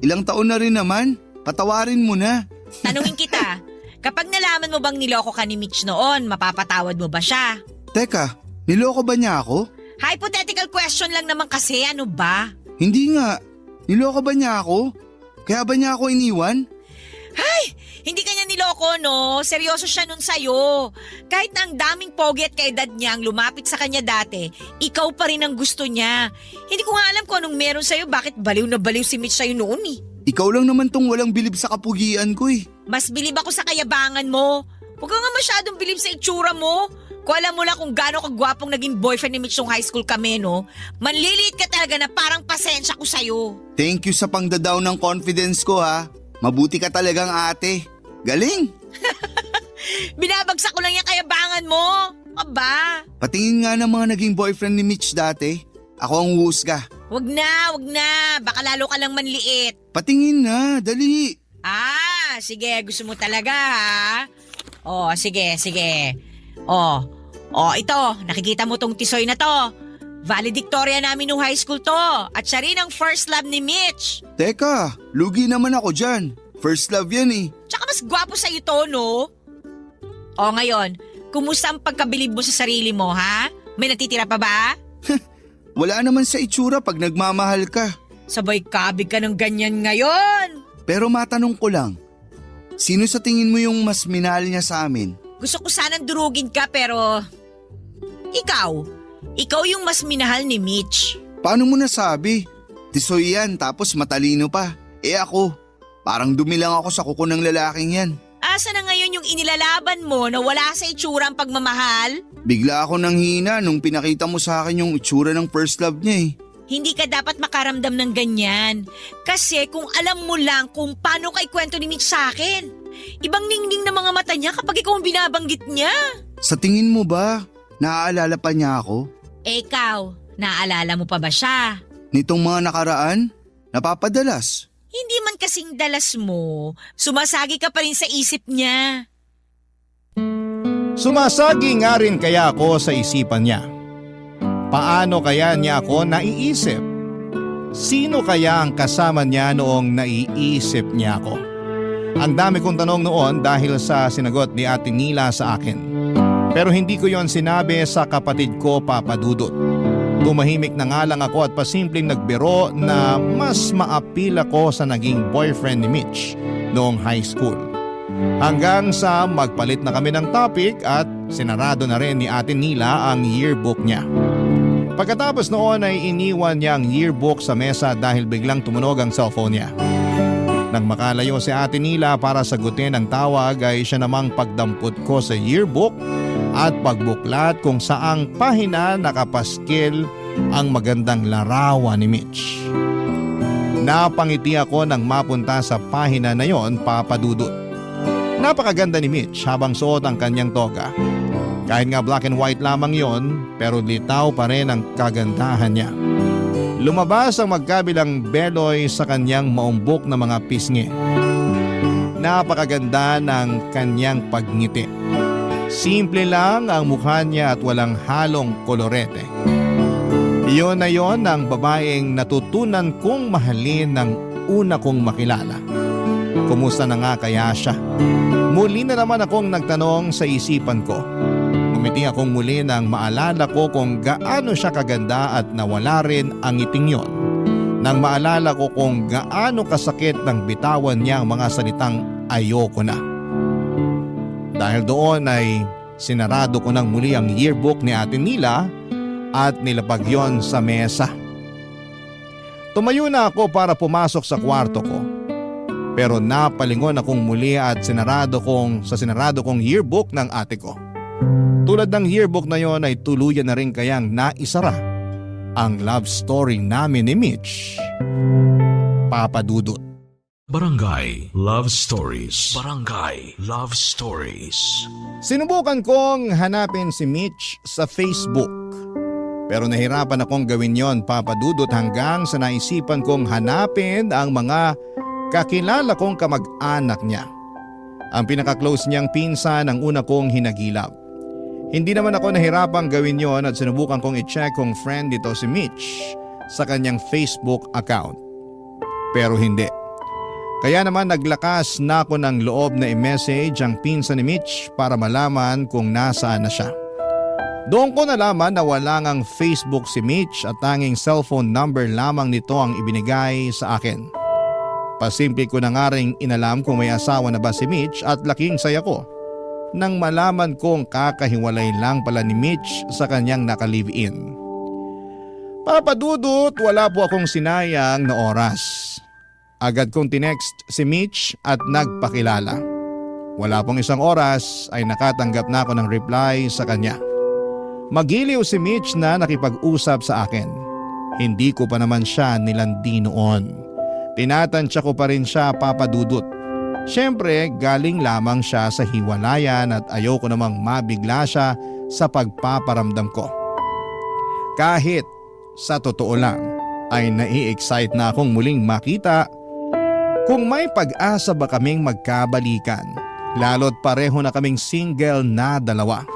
Ilang taon na rin naman. Patawarin mo na. Tanungin kita, kapag nalaman mo bang niloko ka ni Mitch noon, mapapatawad mo ba siya? Teka, niloko ba niya ako? Hypothetical question lang naman kasi, ano ba? Hindi nga. Niloko ba niya ako? Kaya ba niya ako iniwan? Ay, Hindi kanya niloko, no? Seryoso siya nun sa'yo. Kahit na ang daming pogi at kaedad niya ang lumapit sa kanya dati, ikaw pa rin ang gusto niya. Hindi ko nga alam kung anong meron sa'yo, bakit baliw na baliw si Mitch sa'yo noon eh. Ikaw lang naman tong walang bilib sa kapugian ko eh. Mas bilib ako sa kayabangan mo. Huwag ka nga masyadong bilib sa itsura mo. Kung alam mo lang kung gaano kagwapong naging boyfriend ni Mitch nung high school kami, no? Manliliit ka talaga na parang pasensya ko sa'yo. Thank you sa pangdadaw ng confidence ko ha. Mabuti ka talagang ate. Galing! Binabagsak ko lang yung kayabangan mo. Aba, Patingin nga ng mga naging boyfriend ni Mitch dati. Ako ang huhusga. wag na. Baka lalo ka lang manliit. Patingin na, dali. Ah, sige, gusto mo talaga ha? Oh, sige. Oh, ito, nakikita mo tong tisoy na to. Valedictoria namin nung high school to. At siya rin ang first love ni Mitch. Teka, lugi naman ako dyan. First love yan eh. Tsaka mas gwapo sa'yo to, no? O ngayon, kumusta ang pagkabilib mo sa sarili mo, ha? May natitira pa ba? Wala naman sa itsura pag nagmamahal ka. Sabay kabig ka ng ganyan ngayon. Pero matanong ko lang, sino sa tingin mo yung mas minahal niya sa amin? Gusto ko sanang durugin ka pero... Ikaw yung mas minahal ni Mitch. Paano mo nasabi? Tisoy yan tapos matalino pa. Ako, parang dumi lang ako sa kuko ng lalaking yan. Asa na ngayon yung inilalaban mo na wala sa itsura ang pagmamahal? Bigla ako nang hina nung pinakita mo sa akin yung itsura ng first love niya eh. Hindi ka dapat makaramdam ng ganyan. Kasi kung alam mo lang kung paano kay kwento ni Mitch sa akin. Ibang ningning na mga mata niya kapag ikaw ang binabanggit niya. Sa tingin mo ba, naaalala pa niya ako? Ikaw, naaalala mo pa ba siya? Nitong mga nakaraan, napapadalas. Hindi man kasing dalas mo, sumasagi ka pa rin sa isip niya. Sumasagi nga rin kaya ako sa isipan niya. Paano kaya niya ako naiisip? Sino kaya ang kasama niya noong naiisip niya ako? Ang dami kong tanong noon dahil sa sinagot ni Ate Nila sa akin. Pero hindi ko yon sinabi sa kapatid ko, Papa Dudut. Tumahimik na nga lang ako at pasimpleng nagbiro na mas maapil ako sa naging boyfriend ni Mitch noong high school. Hanggang sa magpalit na kami ng topic at sinarado na rin ni Ate Nila ang yearbook niya. Pagkatapos noon ay iniwan niya ang yearbook sa mesa dahil biglang tumunog ang cellphone niya. Nang makalayo si Ate Nila para sagutin ang tawag ay siya namang pagdampot ko sa yearbook at pagbuklat kung saang pahina nakapaskil ang magandang larawan ni Mitch. Napangiti ako nang mapunta sa pahina na yon, Papa Dudut. Napakaganda ni Mitch habang suot ang kanyang toga. Kahit nga black and white lamang yon, pero litaw pa rin ang kagandahan niya. Lumabas ang magkabilang beloy sa kanyang maumbok na mga pisngi. Napakaganda ng kanyang pagngiti. Simple lang ang mukha niya at walang halong kolorete. Iyon na yon ang babaeng natutunan kong mahalin ng una kong makilala. Kumusta na nga kaya siya? Muli na naman akong nagtanong sa isipan ko. Ngumiti akong muli nang maalala ko kung gaano siya kaganda at nawala rin ang ngiting yon. Nang maalala ko kung gaano kasakit nang bitawan niya ang mga salitang ayoko na. Dahil doon ay sinarado ko nang muli ang yearbook ni Ate Nila at nilapag yon sa mesa. Tumayo na ako para pumasok sa kwarto ko. Pero napalingon akong muli at sinarado kong yearbook ng ate ko. Tulad ng yearbook na yon ay tuluyan na rin kayang naisara ang love story namin ni Mitch. Papa Dudut. Barangay Love Stories. Barangay Love Stories. Sinubukan kong hanapin si Mitch sa Facebook. Pero nahirapan akong gawin yon, Papa Dudut, hanggang sa naisipan kong hanapin ang mga kakilala kong kamag-anak niya. Ang pinaka-close niyang pinsan ang una kong hinagilap. Hindi naman ako nahirapang gawin yon at sinubukan kong i-check kung friend dito si Mitch sa kanyang Facebook account. Pero hindi. Kaya naman naglakas na ako ng loob na i-message ang pinsan ni Mitch para malaman kung nasaan na siya. Doon ko nalaman na wala ngang Facebook si Mitch at tanging cellphone number lamang nito ang ibinigay sa akin. Pasimple ko na nga ring inalam kung may asawa na ba si Mitch at laking saya ko nang malaman kong kakahiwalay lang pala ni Mitch sa kanyang naka-live-in. Papadudot, wala po akong sinayang na oras. Agad kong tinext si Mitch at nagpakilala. Wala pong isang oras ay nakatanggap na ako ng reply sa kanya. Magiliw si Mitch na nakipag-usap sa akin. Hindi ko pa naman siya nilandi noon. Tinatansya ko pa rin siya, Papadudot. Siyempre, galing lamang siya sa hiwalayan at ayoko namang mabigla siya sa pagpaparamdam ko. Kahit sa totoo lang ay nai-excite na akong muling makita kung may pag-asa ba kaming magkabalikan, lalo't pareho na kaming single na dalawa.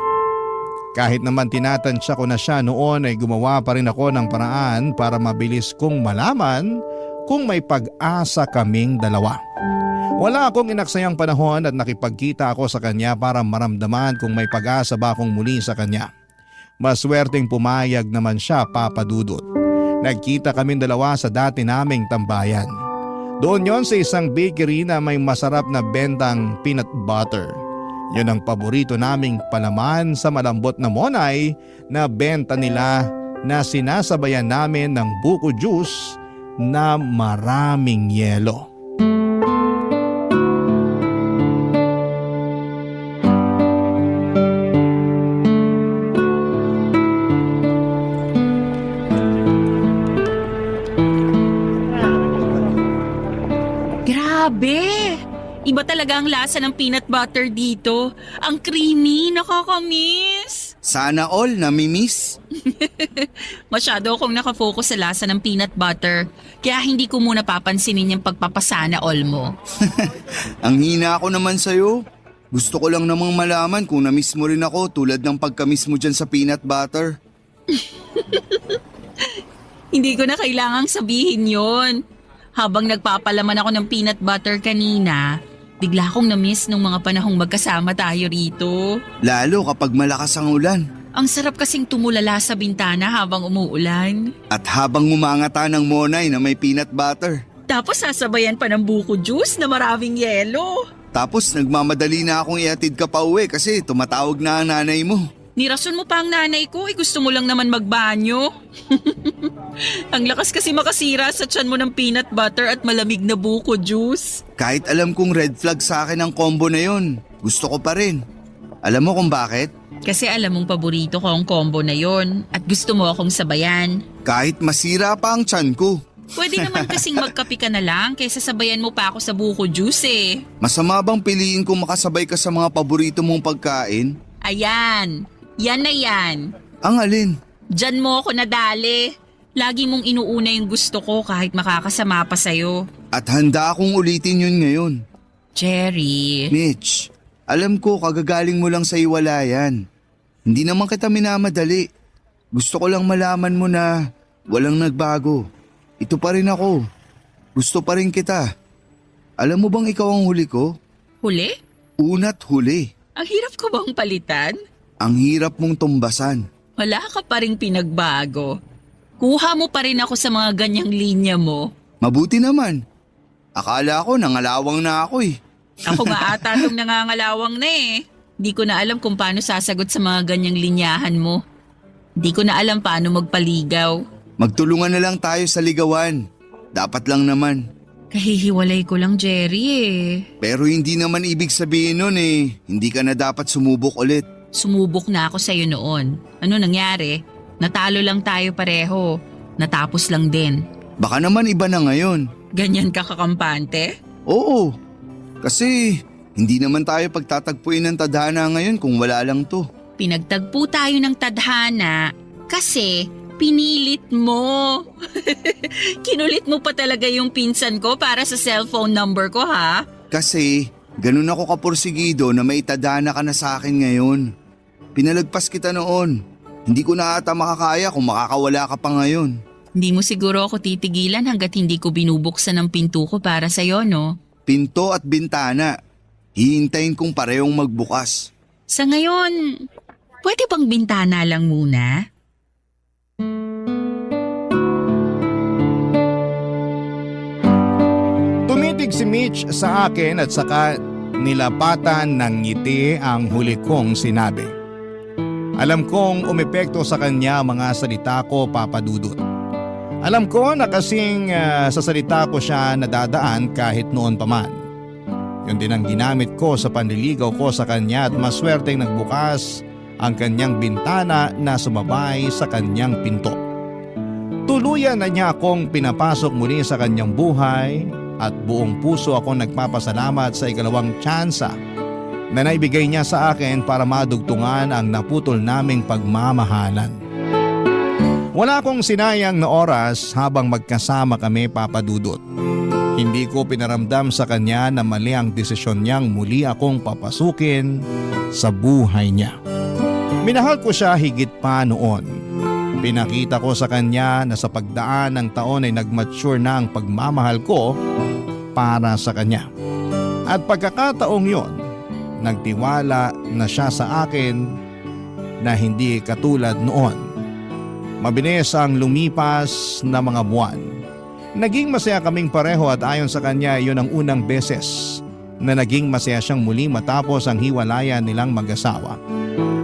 Kahit naman tinatansya ko na siya noon ay gumawa pa rin ako ng paraan para mabilis kong malaman kung may pag-asa kaming dalawa. Wala akong inaksayang panahon at nakipagkita ako sa kanya para maramdaman kung may pag-asa ba akong muli sa kanya. Maswerteng pumayag naman siya, Papadudot. Nagkita kaming dalawa sa dati naming tambayan. Doon yon sa isang bakery na may masarap na bentang peanut butter. Yun ang paborito naming palaman sa malambot na monay na benta nila na sinasabayan namin ng buko juice na maraming yelo. Grabe! Iba talaga ang lasa ng peanut butter dito. Ang creamy, nakakamiss. Sana all nami-miss. Masyado akong nakafocus sa lasa ng peanut butter. Kaya hindi ko muna papansinin yung pagpapasana all mo. Ang hina ako naman sa'yo. Gusto ko lang namang malaman kung na-miss mo rin ako tulad ng pagka-miss mo dyan sa peanut butter. Hindi ko na kailangang sabihin yon. Habang nagpapalaman ako ng peanut butter kanina, bigla akong na-miss nung mga panahong magkasama tayo rito. Lalo kapag malakas ang ulan. Ang sarap kasing tumulala sa bintana habang umuulan. At habang umangata ng monay na may peanut butter. Tapos sasabayan pa ng buko juice na maraming yelo. Tapos nagmamadali na akong iatid ka pa uwi kasi tumatawag na ang nanay mo. Nirason mo pa ang nanay ko, gusto mo lang naman magbanyo. Ang lakas kasi makasira sa tiyan mo ng peanut butter at malamig na buko juice. Kahit alam kong red flag sa akin ang combo na yon, gusto ko pa rin. Alam mo kung bakit? Kasi alam mong paborito ko ang combo na yon at gusto mo akong sabayan. Kahit masira pa ang tiyan ko. Pwede naman kasing magkape ka na lang kaysa sabayan mo pa ako sa buko juice eh. Masama bang piliin kung makasabay ka sa mga paborito mong pagkain? Ayan, yan na yan. Ang alin? Diyan mo ako nadali. Lagi mong inuuna yung gusto ko kahit makakasama pa sa'yo. At handa akong ulitin yun ngayon. Jerry. Mitch, alam ko kagagaling mo lang sa iwalayan. Hindi naman kita minamadali. Gusto ko lang malaman mo na walang nagbago. Ito pa rin ako. Gusto pa rin kita. Alam mo bang ikaw ang huli ko? Huli? Una't huli. Ang hirap ko bang palitan? Ang hirap mong tumbasan. Wala ka pa ring pinagbago. Kuha mo pa rin ako sa mga ganyang linya mo. Mabuti naman. Akala ko nangalawang na ako eh. Ako nga ata nung nangangalawang na eh. Di ko na alam kung paano sasagot sa mga ganyang linyahan mo. Di ko na alam paano magpaligaw. Magtulungan na lang tayo sa ligawan. Dapat lang naman. Kahihiwalay ko lang, Jerry eh. Pero hindi naman ibig sabihin nun eh. Hindi ka na dapat sumubok ulit. Sumubok na ako sa'yo noon. Ano nangyari? Natalo lang tayo pareho. Natapos lang din. Baka naman iba na ngayon. Ganyan ka kakampante? Oo. Kasi hindi naman tayo pagtatagpuin ng tadhana ngayon kung wala lang to. Pinagtagpo tayo ng tadhana kasi pinilit mo. Kinulit mo pa talaga yung pinsan ko para sa cellphone number ko ha? Kasi ganun ako kapursigido na may tadhana ka na sa akin ngayon. Pinalagpas kita noon. Hindi ko na ata makakaya kung makakawala ka pa ngayon. Hindi mo siguro ako titigilan hanggat hindi ko binubuksan ang pinto ko para sa'yo, no? Pinto at bintana. Hihintayin kong parehong magbukas. Sa ngayon, pwede bang bintana lang muna? si Mitch sa akin at saka nilapatan ng ngiti ang huli kong sinabi. Alam kong umepekto sa kanya mga salita ko, Papa Dudut. Alam ko na kasing sa salita ko siya nadadaan kahit noon pa man. Yun din ang ginamit ko sa panliligaw ko sa kanya at maswerteng nagbukas ang kanyang bintana na sumabay sa kanyang pinto. Tuluyan na niya akong pinapasok muli sa kanyang buhay at buong puso ako nagpapasalamat sa ikalawang tsansa na naibigay niya sa akin para madugtungan ang naputol naming pagmamahalan. Wala akong sinayang na oras habang magkasama kami, Papa Dudut. Hindi ko pinaramdam sa kanya na mali ang desisyon niyang muli akong papasukin sa buhay niya. Minahal ko siya higit pa noon. Pinakita ko sa kanya na sa pagdaan ng taon ay nagmature na ang pagmamahal ko para sa kanya. At pagkakataong yon, nagtiwala na siya sa akin na hindi katulad noon. Mabilis ang lumipas na mga buwan. Naging masaya kaming pareho at ayon sa kanya yun ang unang beses na naging masaya siyang muli matapos ang hiwalayan nilang mag-asawa.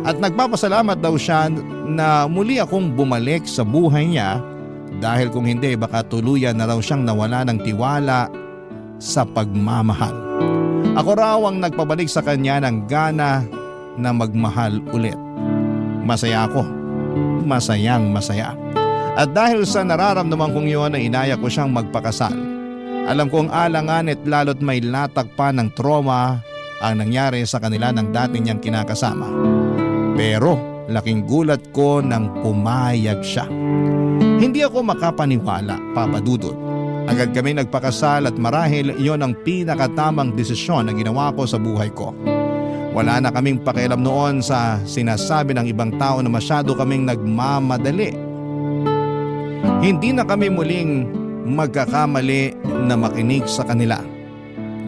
At nagpapasalamat daw siya na muli akong bumalik sa buhay niya dahil kung hindi baka tuluyan na raw siyang nawala ng tiwala sa pagmamahal. Ako raw ang nagpabalik sa kanya ng gana na magmahal ulit. Masaya ako. Masayang masaya. At dahil sa nararamdaman kong yun ay inaya ko siyang magpakasal. Alam kong alangan at lalo't may latag pa ng trauma ang nangyari sa kanila ng dati niyang kinakasama. Pero laking gulat ko nang pumayag siya. Hindi ako makapaniwala, Papa Dudut. Agad kami nagpakasal at marahil iyon ang pinakatamang desisyon na ginawa ko sa buhay ko. Wala na kaming pakialam noon sa sinasabi ng ibang tao na masyado kaming nagmamadali. Hindi na kami muling magkakamali na makinig sa kanila.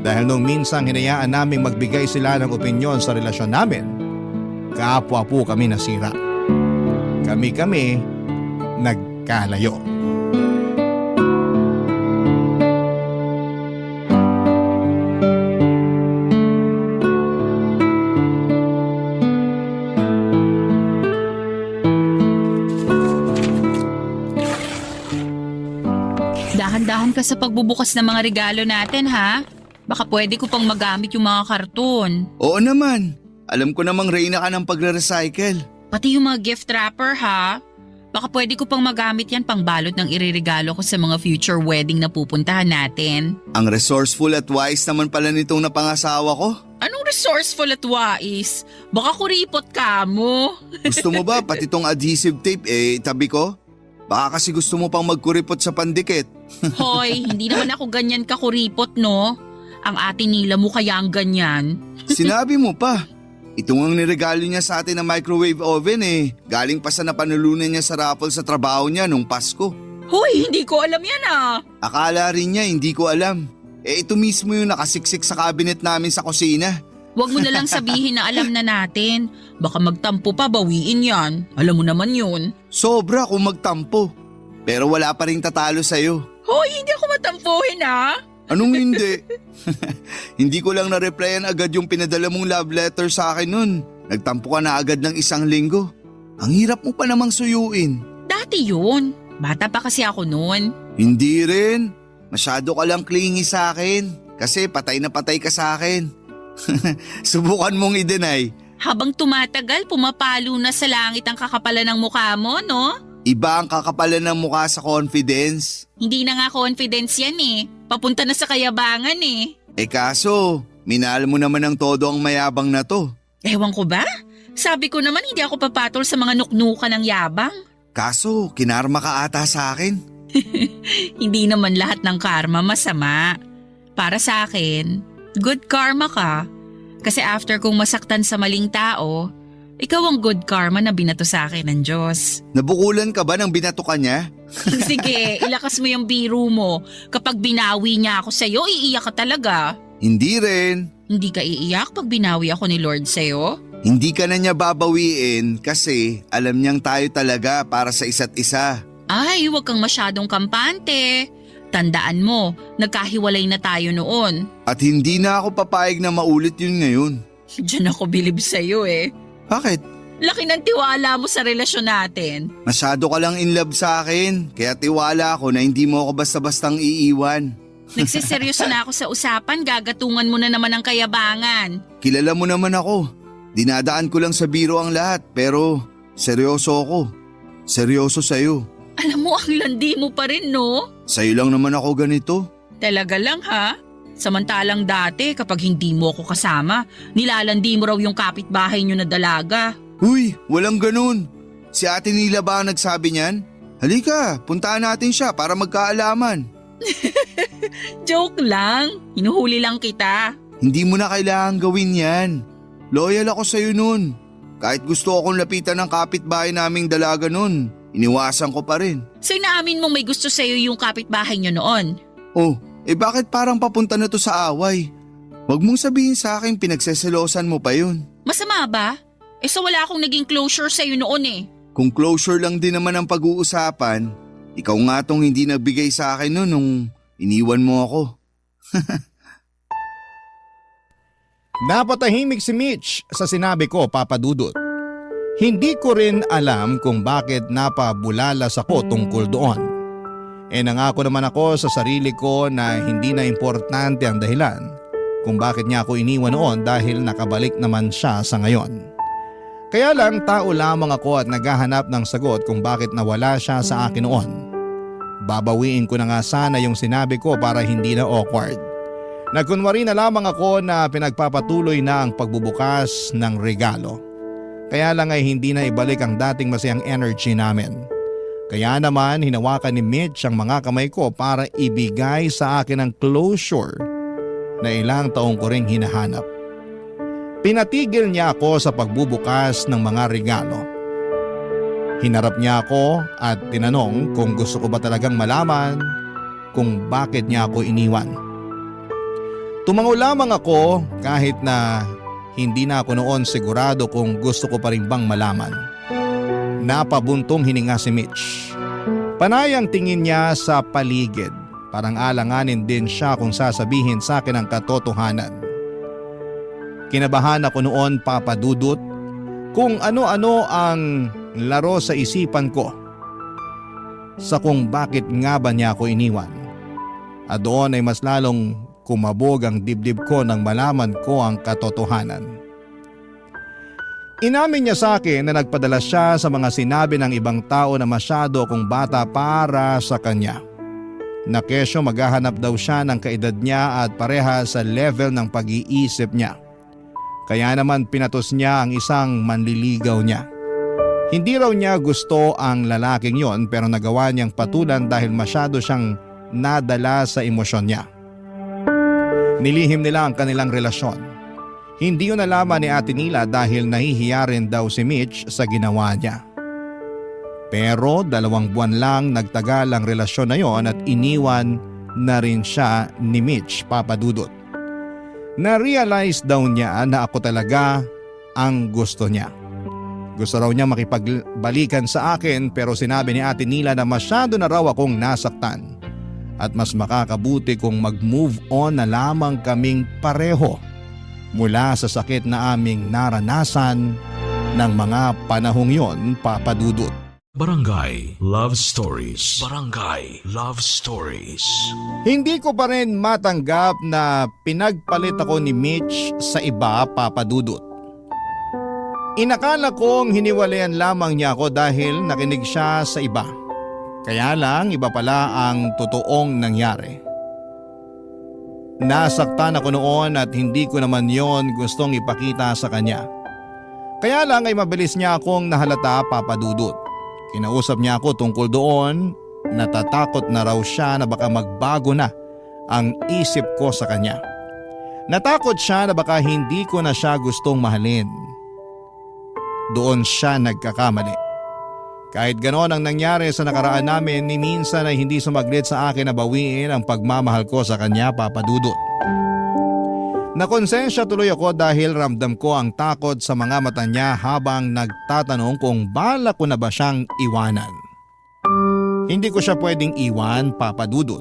Dahil nung minsan hinayaan naming magbigay sila ng opinyon sa relasyon namin, kapwa po kami nasira. Kami nagkalayo. Dahan-dahan ka sa pagbubukas ng mga regalo natin, ha? Baka pwede ko pang magamit yung mga karton. Oo naman. Alam ko namang reyna ka ng pagre-recycle. Pati yung mga gift wrapper, ha? Baka pwede ko pang magamit yan pang balot ng ireregalo ko sa mga future wedding na pupuntahan natin. Ang resourceful at wise naman pala nitong napangasawa ko. Anong resourceful at wais? Baka kuripot ka mo. Gusto mo ba pati tong adhesive tape tabi ko? Baka kasi gusto mo pang magkuripot sa pandikit. Hoy, hindi naman ako ganyan kakuripot, no? Ang ate nila mo kaya ang ganyan. Sinabi mo pa. Ito ang niregalo niya sa atin na microwave oven Galing pa sa napanulunan niya sa raffle sa trabaho niya nung Pasko. Hoy, hindi ko alam yan ah. Akala rin niya hindi ko alam. Ito mismo yung nakasiksik sa cabinet namin sa kusina. Huwag mo na lang sabihin na alam na natin. Baka magtampo pa, bawiin yan. Alam mo naman yun. Sobra kung magtampo. Pero wala pa rin tatalo sa'yo. Hoy, hindi ako matampuhin ha. Anong hindi? Hindi ko lang na-replyan agad yung pinadala mong love letter sa akin nun. Nagtampo ka na agad ng 1 linggo. Ang hirap mo pa namang suyuin. Dati yun. Bata pa kasi ako noon. Hindi rin. Masyado ka lang clingy sa akin. Kasi patay na patay ka sa akin. Subukan mong i-deny. Habang tumatagal, pumapalo na sa langit ang kakapalan ng mukha mo, no? Iba ang kakapalan ng mukha sa confidence. Hindi na nga confidence yan Papunta na sa kayabangan Kaso, minahal mo naman ng todo ang mayabang na to. Ewan ko ba? Sabi ko naman hindi ako papatol sa mga nuknukan ng yabang. Kaso, kinarma ka ata sa akin. Hindi naman lahat ng karma masama. Para sa akin, good karma ka. Kasi after kong masaktan sa maling tao, ikaw ang good karma na binato sa akin ng Diyos. Nabukulan ka ba ng binato ka niya? Sige, ilakas mo yung biro mo. Kapag binawi niya ako sa'yo, iiyak ka talaga. Hindi rin. Hindi ka iiyak pag binawi ako ni Lord sa'yo? Hindi ka na niya babawiin kasi alam niyang tayo talaga para sa isa't isa. Ay, huwag kang masyadong kampante. Tandaan mo, nagkahiwalay na tayo noon. At hindi na ako papayag na maulit yun ngayon. Diyan ako bilib sa'yo eh. Bakit? Laki ng tiwala mo sa relasyon natin. Masyado ka lang in love sa akin, kaya tiwala ako na hindi mo ako basta-bastang iiwan. Nagsiseryoso na ako sa usapan, gagatungan mo na naman ang kayabangan. Kilala mo naman ako. Dinadaan ko lang sa biro ang lahat, pero seryoso ako. Seryoso sa'yo. Alam mo, ang landi mo pa rin, no? Sa'yo lang naman ako ganito. Talaga lang ha? Samantalang dati kapag hindi mo ako kasama, nilalandi mo raw yung kapitbahay nyo na dalaga. Huy, walang ganun. Si Ate Nila ba ang nagsabi niyan? Halika, puntaan natin siya para magkaalaman. Joke lang, hinuhuli lang kita. Hindi mo na kailangan gawin yan. Loyal ako sa'yo nun. Kahit gusto akong lapitan ng kapitbahay naming dalaga nun, iniwasan ko pa rin. So inaamin mong may gusto sa'yo yung kapitbahay nyo noon? Oh, bakit parang papunta na to sa away? Huwag mong sabihin sa akin pinagseselosan mo pa yun. Masama ba? So wala akong naging closure sa'yo noon eh. Kung closure lang din naman ang pag-uusapan, ikaw nga tong hindi nagbigay sa akin nun nung iniwan mo ako. Napatahimik si Mitch sa sinabi ko, Papa Dudut. Hindi ko rin alam kung bakit napabulalas ako tungkol doon. Nangako naman ako sa sarili ko na hindi na importante ang dahilan kung bakit niya ako iniwan noon dahil nakabalik naman siya sa ngayon. Kaya lang tao lamang ako at naghahanap ng sagot kung bakit nawala siya sa akin noon. Babawiin ko na nga sana yung sinabi ko para hindi na awkward. Nagkunwari na lamang ako na pinagpapatuloy na ang pagbubukas ng regalo. Kaya lang ay hindi na ibalik ang dating masayang energy namin. Kaya naman hinawakan ni Mitch ang mga kamay ko para ibigay sa akin ang closure na ilang taong ko ring hinahanap. Pinatigil niya ako sa pagbubukas ng mga regalo. Hinarap niya ako at tinanong kung gusto ko ba talagang malaman kung bakit niya ako iniwan. Tumango lamang ako kahit na hindi na ako noon sigurado kung gusto ko pa rin bang malaman. Napabuntong hininga si Mitch. Panay ang tingin niya sa paligid. Parang alanganin din siya kung sasabihin sa akin ang katotohanan. Kinabahan ako noon, Papa Dudut, kung ano-ano ang laro sa isipan ko sa kung bakit nga ba niya ako iniwan. At doon ay mas lalong kumabog ang dibdib ko nang malaman ko ang katotohanan. Inamin niya sa akin na nagpadala siya sa mga sinabi ng ibang tao na masyado akong bata para sa kanya. Na kesyo maghahanap daw siya ng kaedad niya at pareha sa level ng pag-iisip niya. Kaya naman pinatos niya ang isang manliligaw niya. Hindi raw niya gusto ang lalaking yon pero nagawa niyang patulan dahil masyado siyang nadala sa emosyon niya. Nilihim nila ang kanilang relasyon. Hindi yun nalaman ni Ate Nila dahil nahihiya rin daw si Mitch sa ginawa niya. Pero 2 buwan lang nagtagal ang relasyon na yon at iniwan na rin siya ni Mitch, Papa Dudut. Na-realize daw niya na ako talaga ang gusto niya. Gusto raw niya makipagbalikan sa akin pero sinabi ni Ate Nila na masyado na raw akong nasaktan. At mas makakabuti kung mag-move on na lamang kaming pareho mula sa sakit na aming naranasan ng mga panahong yon, Papa Dudut. Barangay Love Stories. Barangay Love Stories. Hindi ko pa rin matanggap na pinagpalit ako ni Mitch sa iba, Papa Dudut. Inakala kong hiniwalayan lamang niya ako dahil nakinig siya sa iba. Kaya lang iba pala ang totoong nangyari. Nasaktan ako noon at hindi ko naman yon gustong ipakita sa kanya. Kaya lang ay mabilis niya akong nahalata, Papa Dudut. Kinausap niya ako tungkol doon, natatakot na raw siya na baka magbago na ang isip ko sa kanya. Natakot siya na baka hindi ko na siya gustong mahalin. Doon siya nagkakamali. Kahit ganoon ang nangyari sa nakaraan namin, ni minsan ay hindi sumaglit sa akin na bawiin ang pagmamahal ko sa kanya, Papa Dudut. Nakonsensya tuloy ako dahil ramdam ko ang takot sa mga mata niya habang nagtatanong kung balak ko na ba siyang iwanan. Hindi ko siya pwedeng iwan, Papa Dudut.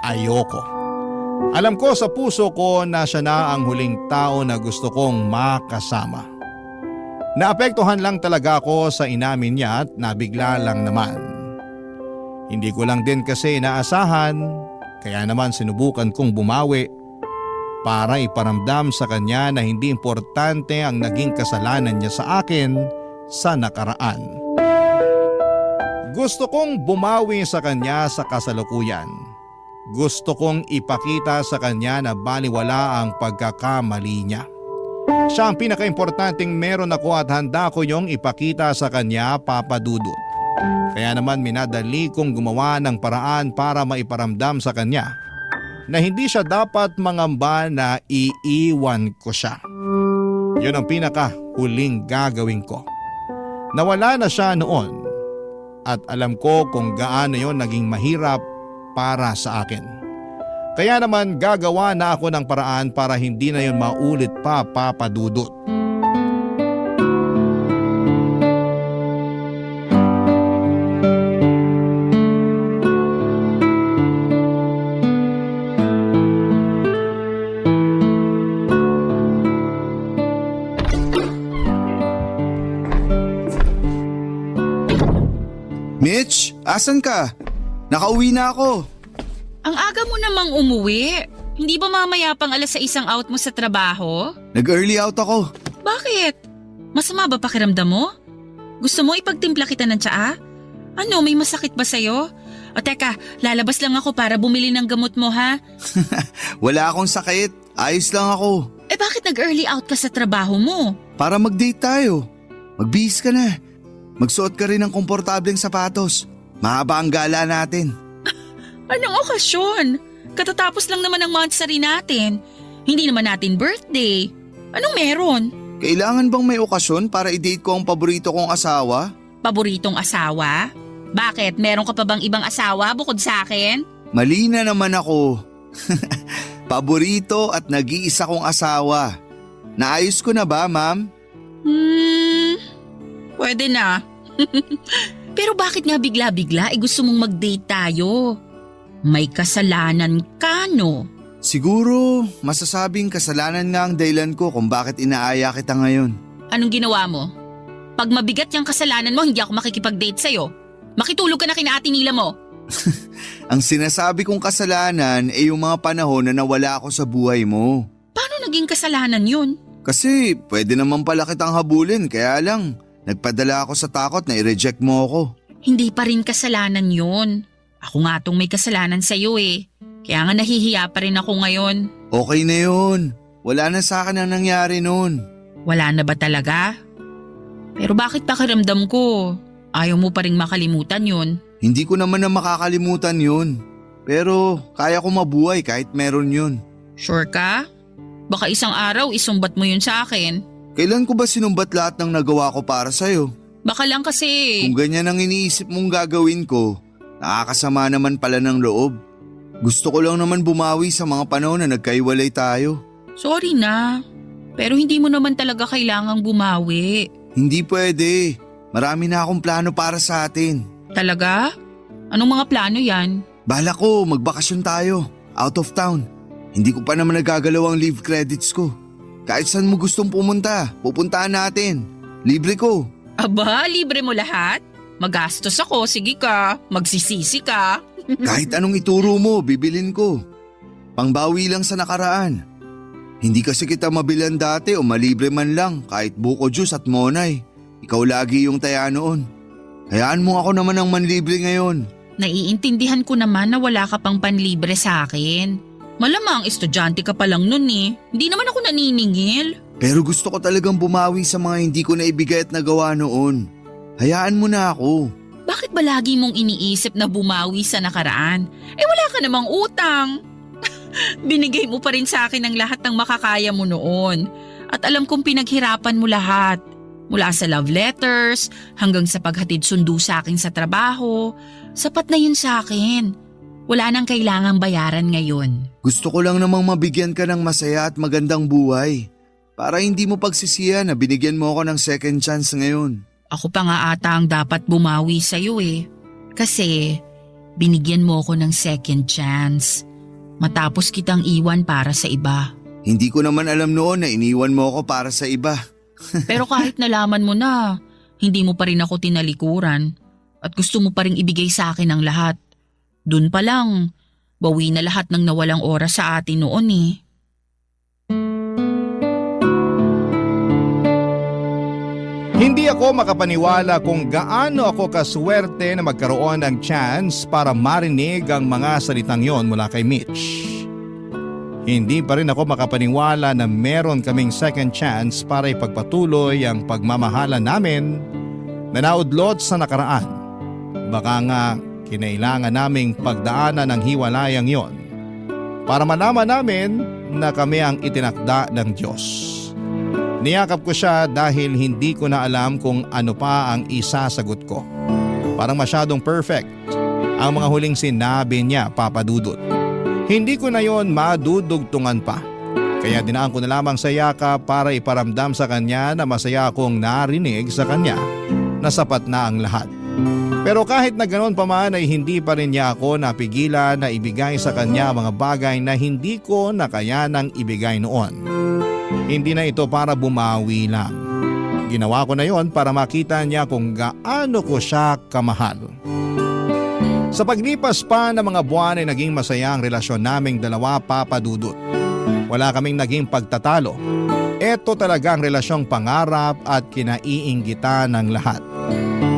ayoko. Alam ko sa puso ko na siya na ang huling tao na gusto kong makasama. Naapektuhan lang talaga ako sa inamin niya at nabigla lang naman. Hindi ko lang din kasi inaasahan, kaya naman sinubukan kong bumawi para iparamdam sa kanya na hindi importante ang naging kasalanan niya sa akin sa nakaraan. Gusto kong bumawi sa kanya sa kasalukuyan. Gusto kong ipakita sa kanya na baliwala ang pagkakamali niya. Siya ang pinakaimportanteng meron ako at handa ko yung ipakita sa kanya, Papa Dudut. Kaya naman minadali kong gumawa ng paraan para maiparamdam sa kanya na hindi siya dapat mangamba na iiwan ko siya. Yun ang pinakahuling gagawin ko. Nawala na siya noon at alam ko kung gaano yon naging mahirap para sa akin. Kaya naman gagawa na ako ng paraan para hindi na yon maulit pa, Papa Dudut. Mitch, asan ka? Nakauwi na ako. Ang aga mo namang umuwi. Hindi ba mamaya pang 6:00 ang out mo sa trabaho? Nag-early out ako. Bakit? Masama ba pakiramdam mo? Gusto mo ipagtimpla kita ng tsaa? Ano, may masakit ba sa'yo? O teka, lalabas lang ako para bumili ng gamot mo ha? Wala akong sakit. Ayos lang ako. Eh bakit nag-early out ka sa trabaho mo? Para mag-date tayo. Magbihis ka na. Magsuot ka rin ng komportableng sapatos. Mahaba ang gala natin. Anong okasyon? Katatapos lang naman ang monthsary natin. Hindi naman natin birthday. Anong meron? Kailangan bang may okasyon para i-date ko ang paborito kong asawa? Paboritong asawa? Bakit? Meron ka pa bang ibang asawa bukod sa akin? Mali na naman ako. Paborito at nag-iisa kong asawa. Naayos ko na ba, ma'am? Pwede na. Pero bakit nga bigla-bigla gusto mong mag-date tayo? May kasalanan ka, no? Siguro, masasabing kasalanan nga ang dahilan ko kung bakit inaaya kita ngayon. Anong ginawa mo? Pag mabigat yung kasalanan mo, hindi ako makikipag-date sa'yo. Makitulog ka na kina Ate Nila mo. Ang sinasabi kong kasalanan ay yung mga panahon na nawala ako sa buhay mo. Paano naging kasalanan yun? Kasi pwede naman pala kitang habulin, kaya lang nagpadala ako sa takot na i-reject mo ako. Hindi pa rin kasalanan yun. Ako nga tong may kasalanan sa'yo eh. Kaya nga nahihiya pa rin ako ngayon. Okay na yun. Wala na sa akin ang nangyari noon. Wala na ba talaga? Pero bakit pakiramdam ko? Ayaw mo pa rin makalimutan yun. Hindi ko naman na makakalimutan yun. Pero kaya ko mabuhay kahit meron yun. Sure ka? Baka isang araw isumbat mo yun sa akin. Kailan ko ba sinumbat lahat ng nagawa ko para sa'yo? Baka lang kasi… Kung ganyan ang iniisip mong gagawin ko, nakakasama naman pala ng loob. Gusto ko lang naman bumawi sa mga panahon na nagkaiwalay tayo. Sorry na. Pero hindi mo naman talaga kailangang bumawi. Hindi pwede. Marami na akong plano para sa atin. Talaga? Anong mga plano yan? Bala ko, magbakasyon tayo. Out of town. Hindi ko pa naman nagagalaw ang leave credits ko. Kahit saan mo gustong pumunta, pupuntahan natin. Libre ko. Aba, libre mo lahat? Magastos ako, sige ka. Magsisisi ka. Kahit anong ituro mo, bibilin ko. Pangbawi lang sa nakaraan. Hindi kasi kita mabilan dati o malibre man lang kahit buko juice at monay. Ikaw lagi yung taya noon. Hayaan mo ako naman ang manlibre ngayon. Naiintindihan ko naman na wala ka pang panlibre sa akin. Malamang estudyante ka pa lang nun eh. Hindi naman ako naniningil. Pero gusto ko talagang bumawi sa mga hindi ko naibigay at nagawa noon. Hayaan mo na ako. Bakit ba lagi mong iniisip na bumawi sa nakaraan? Eh wala ka namang utang. Binigay mo pa rin sa akin ang lahat ng makakaya mo noon. At alam kong pinaghirapan mo lahat. Mula sa love letters, hanggang sa paghatid sundo sa akin sa trabaho. Sapat na yun sa akin. Wala nang kailangang bayaran ngayon. Gusto ko lang namang mabigyan ka ng masaya at magandang buhay. Para hindi mo pagsisihan na binigyan mo ako ng second chance ngayon. Ako pa nga ata ang dapat bumawi sa'yo eh. Kasi binigyan mo ako ng second chance. matapos kitang iwan para sa iba. Hindi ko naman alam noon na iniwan mo ako para sa iba. Pero kahit nalaman mo na, hindi mo pa rin ako tinalikuran at gusto mo pa rin ibigay sa akin ang lahat. Dun pa lang, bawi na lahat ng nawalang oras sa atin noon eh. Hindi ako makapaniwala kung gaano ako kaswerte na magkaroon ng chance para marinig ang mga salitang yon mula kay Mitch. Hindi pa rin ako makapaniwala na meron kaming second chance para ipagpatuloy ang pagmamahalan namin na naudlot sa nakaraan. Baka nga kinailangan naming pagdaanan ng hiwalayang yon para malaman namin na kami ang itinakda ng Diyos. Niyakap ko siya dahil hindi ko na alam kung ano pa ang isasagot ko. Parang masyadong perfect ang mga huling sinabi niya, Papa Dudut. Hindi ko na yon madudugtungan pa. Kaya dinaan ko na lamang sa yakap para iparamdam sa kanya na masaya akong narinig sa kanya na sapat na ang lahat. Pero kahit na ganoon pa man ay hindi pa rin niya ako napigilan na ibigay sa kanya mga bagay na hindi ko nakayanang ibigay noon. Hindi na ito para bumawi lang. Ginawa ko na yon para makita niya kung gaano ko siya kamahal. Sa paglipas pa ng mga buwan ay naging masaya ang relasyon naming dalawa, Papa Dudut. Wala kaming naging pagtatalo. Ito talaga ang relasyong pangarap at kinaiinggitan ng lahat.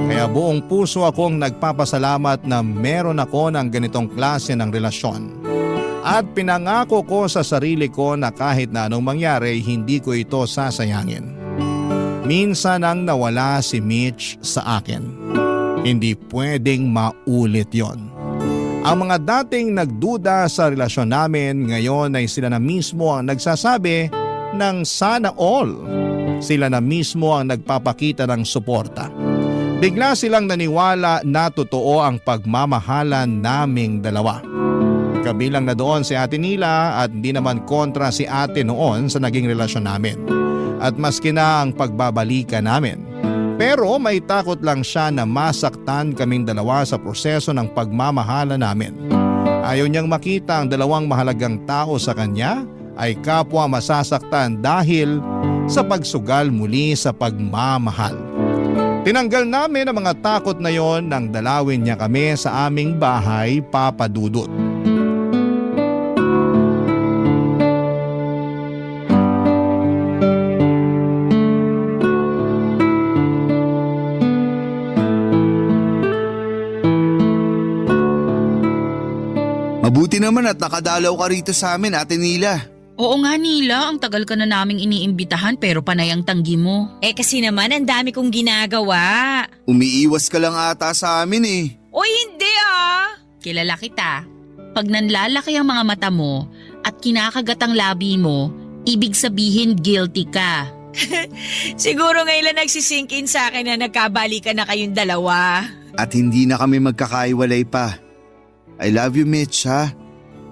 Kaya buong puso akong nagpapasalamat na meron ako ng ganitong klase ng relasyon. At pinangako ko sa sarili ko na kahit na anong mangyari, hindi ko ito sasayangin. Minsan ang nawala si Mitch sa akin. Hindi pwedeng maulit yon. Ang mga dating nagduda sa relasyon namin ngayon ay sila na mismo ang nagsasabi ng sana all. Sila na mismo ang nagpapakita ng suporta. Bigla silang naniwala na totoo ang pagmamahalan naming dalawa. Kabilang na doon si Ate Nila at hindi naman kontra si Ate noon sa naging relasyon namin. At maski na ang pagbabalikan namin. Pero may takot lang siya na masaktan kaming dalawa sa proseso ng pagmamahala namin. Ayaw niyang makita ang dalawang mahalagang tao sa kanya ay kapwa masasaktan dahil sa pagsugal muli sa pagmamahal. Tinanggal namin ang mga takot na yon nang dalawin niya kami sa aming bahay, Papa Dudut. Mabuti naman at nakadalaw ka rito sa amin, Ate Nila. Oo nga Nila, ang tagal ka na naming iniimbitahan pero panay ang tanggi mo. Kasi naman ang dami kong ginagawa. Umiiwas ka lang ata sa amin eh. O hindi ah! Kilala kita. Pag nanlalaki ang mga mata mo at kinakagat ang labi mo, ibig sabihin guilty ka. Siguro ngayon lang nagsisink in sa akin na nagkabalikan na kayong dalawa. At hindi na kami magkakaiwalay pa. I love you, Mitch, ha?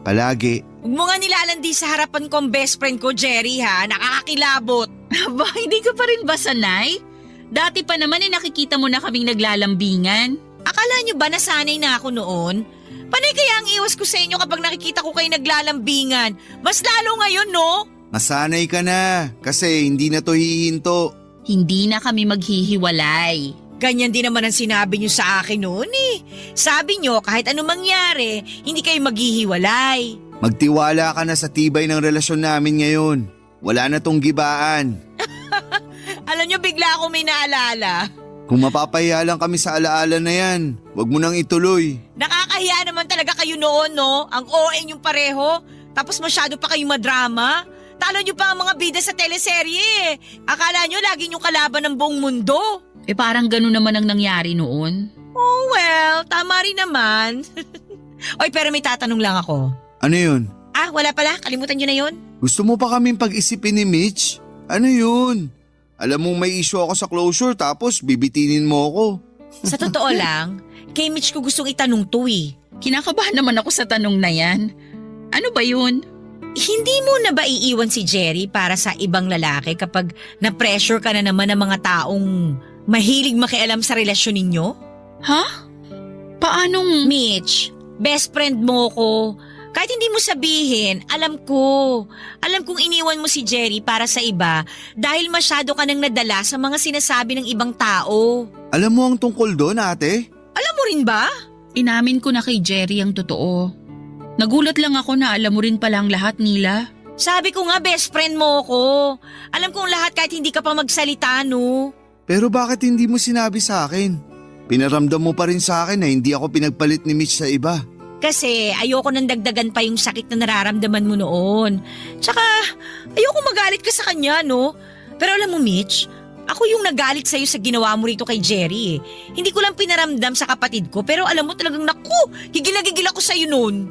Palagi. Huwag mo nga nilalandi sa harapan kong best friend ko, Jerry, ha? Nakakakilabot. Aba, hindi ka pa rin ba sanay? Dati pa naman nakikita mo na kaming naglalambingan. Akala nyo ba nasanay na ako noon? Panay kaya ang iwas ko sa inyo kapag nakikita ko kayo naglalambingan? Mas lalo ngayon, no? Masanay ka na kasi hindi na to hihinto. Hindi na kami maghihiwalay. Ganyan din naman ang sinabi nyo sa akin noon eh. Sabi nyo kahit anong mangyari, hindi kayo maghihiwalay. Magtiwala ka na sa tibay ng relasyon namin ngayon. Wala na tong gibaan. Alam nyo, bigla ako may naalala. Kung mapapahiya lang kami sa alaala na yan, wag mo nang ituloy. Nakakahiya naman talaga kayo noon, no? Ang OA yung pareho. Tapos masyado pa kayong madrama. Talo nyo pa ang mga bida sa teleserye. Akala nyo lagi nyo kalaban ng buong mundo. Parang gano'n naman ang nangyari noon. Oh well, tama rin naman. Oy, pero may tatanong lang ako. Ano yun? Wala pala. Kalimutan nyo na yun. Gusto mo pa kaming pag-isipin ni Mitch? Ano yun? Alam mong may issue ako sa closure tapos bibitinin mo ako. Sa totoo lang, kay Mitch ko gustong itanong to eh. Kinakabahan naman ako sa tanong na yan. Ano ba yun? Hindi mo na ba iiwan si Jerry para sa ibang lalaki kapag na-pressure ka na naman ng mga taong mahilig makialam sa relasyon ninyo? Ha? Paanong… Mitch, best friend mo ko. Kahit hindi mo sabihin, alam ko. Alam kong iniwan mo si Jerry para sa iba dahil masyado ka nang nadala sa mga sinasabi ng ibang tao. Alam mo ang tungkol doon, ate? Alam mo rin ba? Inamin ko na kay Jerry ang totoo. Nagulat lang ako na alam mo rin pala ang lahat, Nila. Sabi ko nga best friend mo ako. Alam kong lahat kahit hindi ka pa magsalita, no? Pero bakit hindi mo sinabi sa akin? Pinaramdam mo pa rin sa akin na hindi ako pinagpalit ni Mitch sa iba. Kasi ayoko nang dagdagan pa yung sakit na nararamdaman mo noon. Tsaka ayoko magalit ka sa kanya, no? Pero alam mo Mitch, ako yung nagalit sa'yo sa ginawa mo rito kay Jerry eh. Hindi ko lang pinaramdam sa kapatid ko pero alam mo talagang naku, gigil na gigil ako sa'yo noon.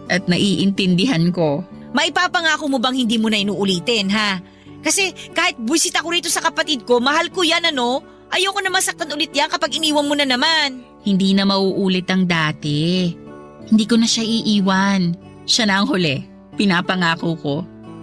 At naiintindihan ko. Maipapangako mo bang hindi mo na inuulitin, ha? Kasi kahit buwisit ako rito sa kapatid ko, mahal ko yan ano? Ayoko na masaktan ulit yan kapag iniwan mo na naman. Hindi na mauulit ang dati. Hindi ko na siya iiwan. Siya na ang huli. Pinapangako ko.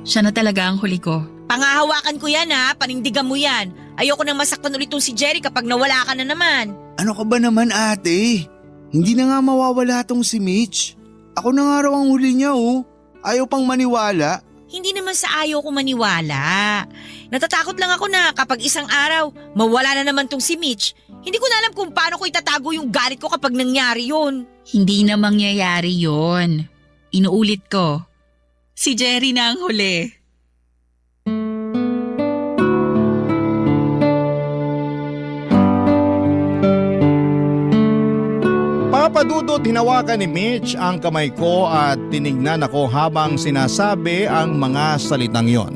Siya na talaga ang huli ko. Pangahawakan ko yan ha, panindigan mo yan. Ayoko nang masaktan ulit tong si Jerry kapag nawala ka na naman. Ano ka ba naman, ate? Hindi na nga mawawala tong si Mitch. Ako na nga raw ang huli niya, oh. Ayaw pang maniwala. Hindi naman sa ayaw ko maniwala. Natatakot lang ako na kapag isang araw, mawala na naman tong si Mitch. Hindi ko na alam kung paano ko itatago yung galit ko kapag nangyari yun. Hindi na mangyayari yon. Inuulit ko. Si Jerry na ang huli. Papadudot hinawakan ni Mitch ang kamay ko at tinignan ako habang sinasabi ang mga salitang yon.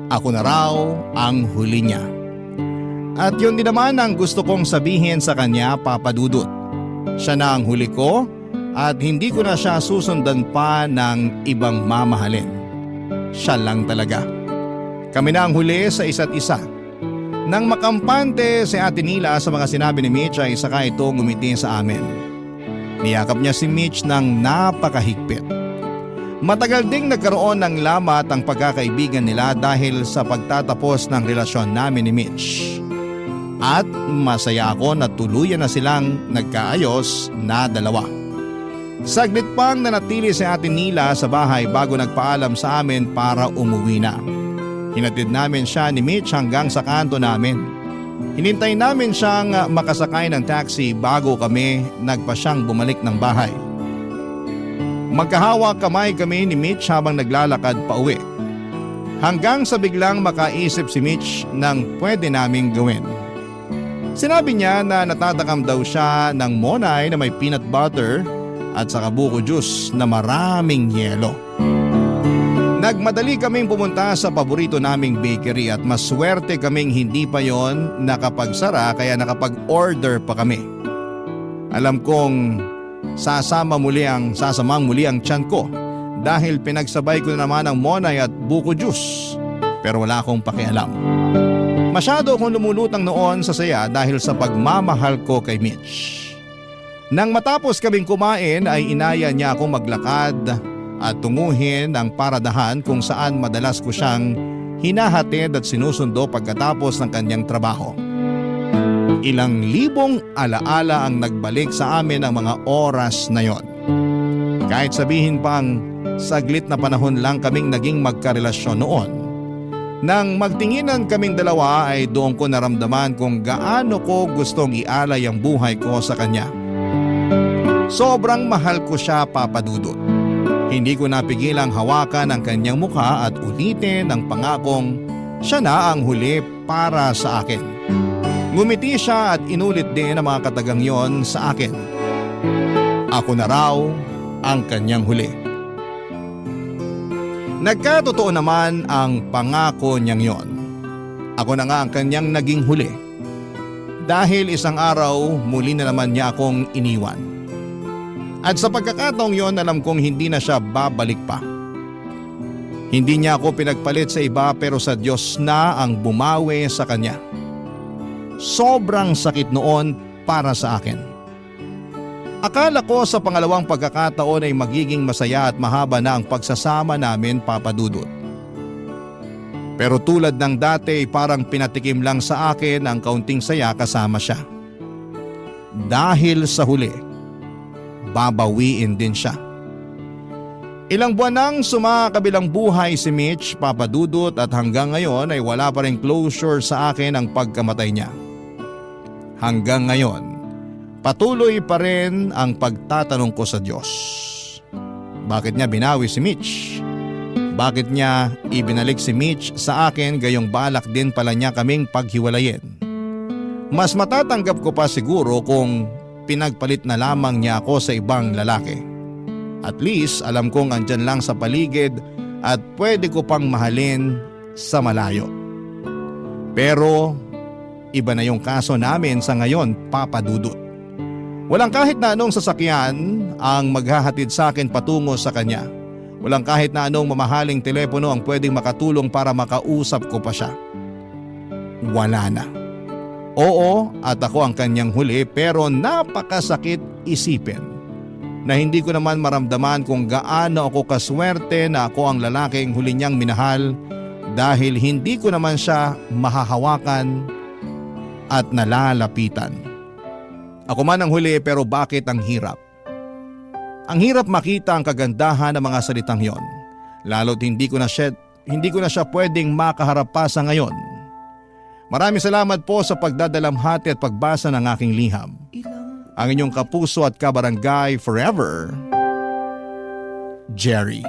Ako na raw ang huli niya. At yun din naman ang gusto kong sabihin sa kanya, Papadudot. Siya na ang huli ko at hindi ko na siya susundan pa ng ibang mamahalin. Siya lang talaga. Kami na ang huli sa isa't isa. Nang makampante si Ate Nila sa mga sinabi ni Mitch ay saka ito ngumiti sa amin. Niyakap niya si Mitch ng napakahigpit. Matagal ding nagkaroon ng lamat ang pagkakaibigan nila dahil sa pagtatapos ng relasyon namin ni Mitch. At masaya ako na tuluyan na silang nagkaayos na dalawa. Saglit pang nanatili si Ate Nila sa bahay bago nagpaalam sa amin para umuwi na. Hinatid namin siya ni Mitch hanggang sa kanto namin. Hinintay namin siyang makasakay ng taxi bago kami nagpasyang bumalik ng bahay. Magkahawak kamay kami ni Mitch habang naglalakad pa uwi. Hanggang sa biglang makaisip si Mitch ng pwede naming gawin. Sinabi niya na natatakam daw siya ng monay na may peanut butter at saka buko juice na maraming yelo. Nagmadali kaming pumunta sa paborito naming bakery at maswerte kaming hindi pa yon nakapagsara kaya nakapag-order pa kami. Alam kong sasamang muli ang tiyan ko dahil pinagsabay ko na naman ang monay at buko juice pero wala akong pakialam. Masyado akong lumulutang noon sa saya dahil sa pagmamahal ko kay Mitch. Nang matapos kaming kumain ay inaya niya akong maglakad at tunguhin ang paradahan kung saan madalas ko siyang hinahatid at sinusundo pagkatapos ng kanyang trabaho. Ilang libong alaala ang nagbalik sa amin ang mga oras na yon. Kahit sabihin pang saglit na panahon lang kaming naging magkarelasyon noon. Nang magtinginan kaming dalawa ay doon ko naramdaman kung gaano ko gustong ialay ang buhay ko sa kanya. Sobrang mahal ko siya, Papadudot. Hindi ko napigilang hawakan ang kanyang mukha at ulitin ang pangakong siya na ang huli para sa akin. Ngumiti siya at inulit din ang mga katagang yon sa akin. Ako na raw ang kanyang huli. Nagkatotoo naman ang pangako niyang yon. Ako na nga ang kanyang naging huli. Dahil isang araw muli na naman niya akong iniwan. At sa pagkakataong yon alam kong hindi na siya babalik pa. Hindi niya ako pinagpalit sa iba pero sa Diyos na ang bumawi sa kanya. Sobrang sakit noon para sa akin. Akala ko sa pangalawang pagkakataon ay magiging masaya at mahaba na ang pagsasama namin, Papadudot. Pero tulad ng dati parang pinatikim lang sa akin ang kaunting saya kasama siya. Dahil sa huli, babawiin din siya. Ilang buwan nang sumakabilang buhay si Mitch, Papa Dudut, at hanggang ngayon ay wala pa rin closure sa akin ang pagkamatay niya. Hanggang ngayon, patuloy pa rin ang pagtatanong ko sa Diyos. Bakit niya binawi si Mitch? Bakit niya ibinalik si Mitch sa akin gayong balak din pala niya kaming paghiwalayin? Mas matatanggap ko pa siguro kung pinagpalit na lamang niya ako sa ibang lalaki. At least alam kong andyan lang sa paligid at pwede ko pang mahalin sa malayo. Pero iba na yung kaso namin sa ngayon, Papa Dudut. Walang kahit na anong sasakyan ang maghahatid sa akin patungo sa kanya. Walang kahit na anong mamahaling telepono ang pwedeng makatulong para makausap ko pa siya. Wala na. Oo, at ako ang kanyang huli, pero napakasakit isipin na hindi ko naman maramdaman kung gaano ako kaswerte na ako ang lalaking huli niyang minahal dahil hindi ko naman siya mahahawakan at nalalapitan. Ako man ang huli, pero bakit ang hirap? Ang hirap makita ang kagandahan ng mga salitang yon, lalo't hindi ko na siya pwedeng makaharap pa sa ngayon. Maraming salamat po sa pagdadalamhati at pagbasa ng aking liham. Ang inyong kapuso at kabarangay forever, Jerry.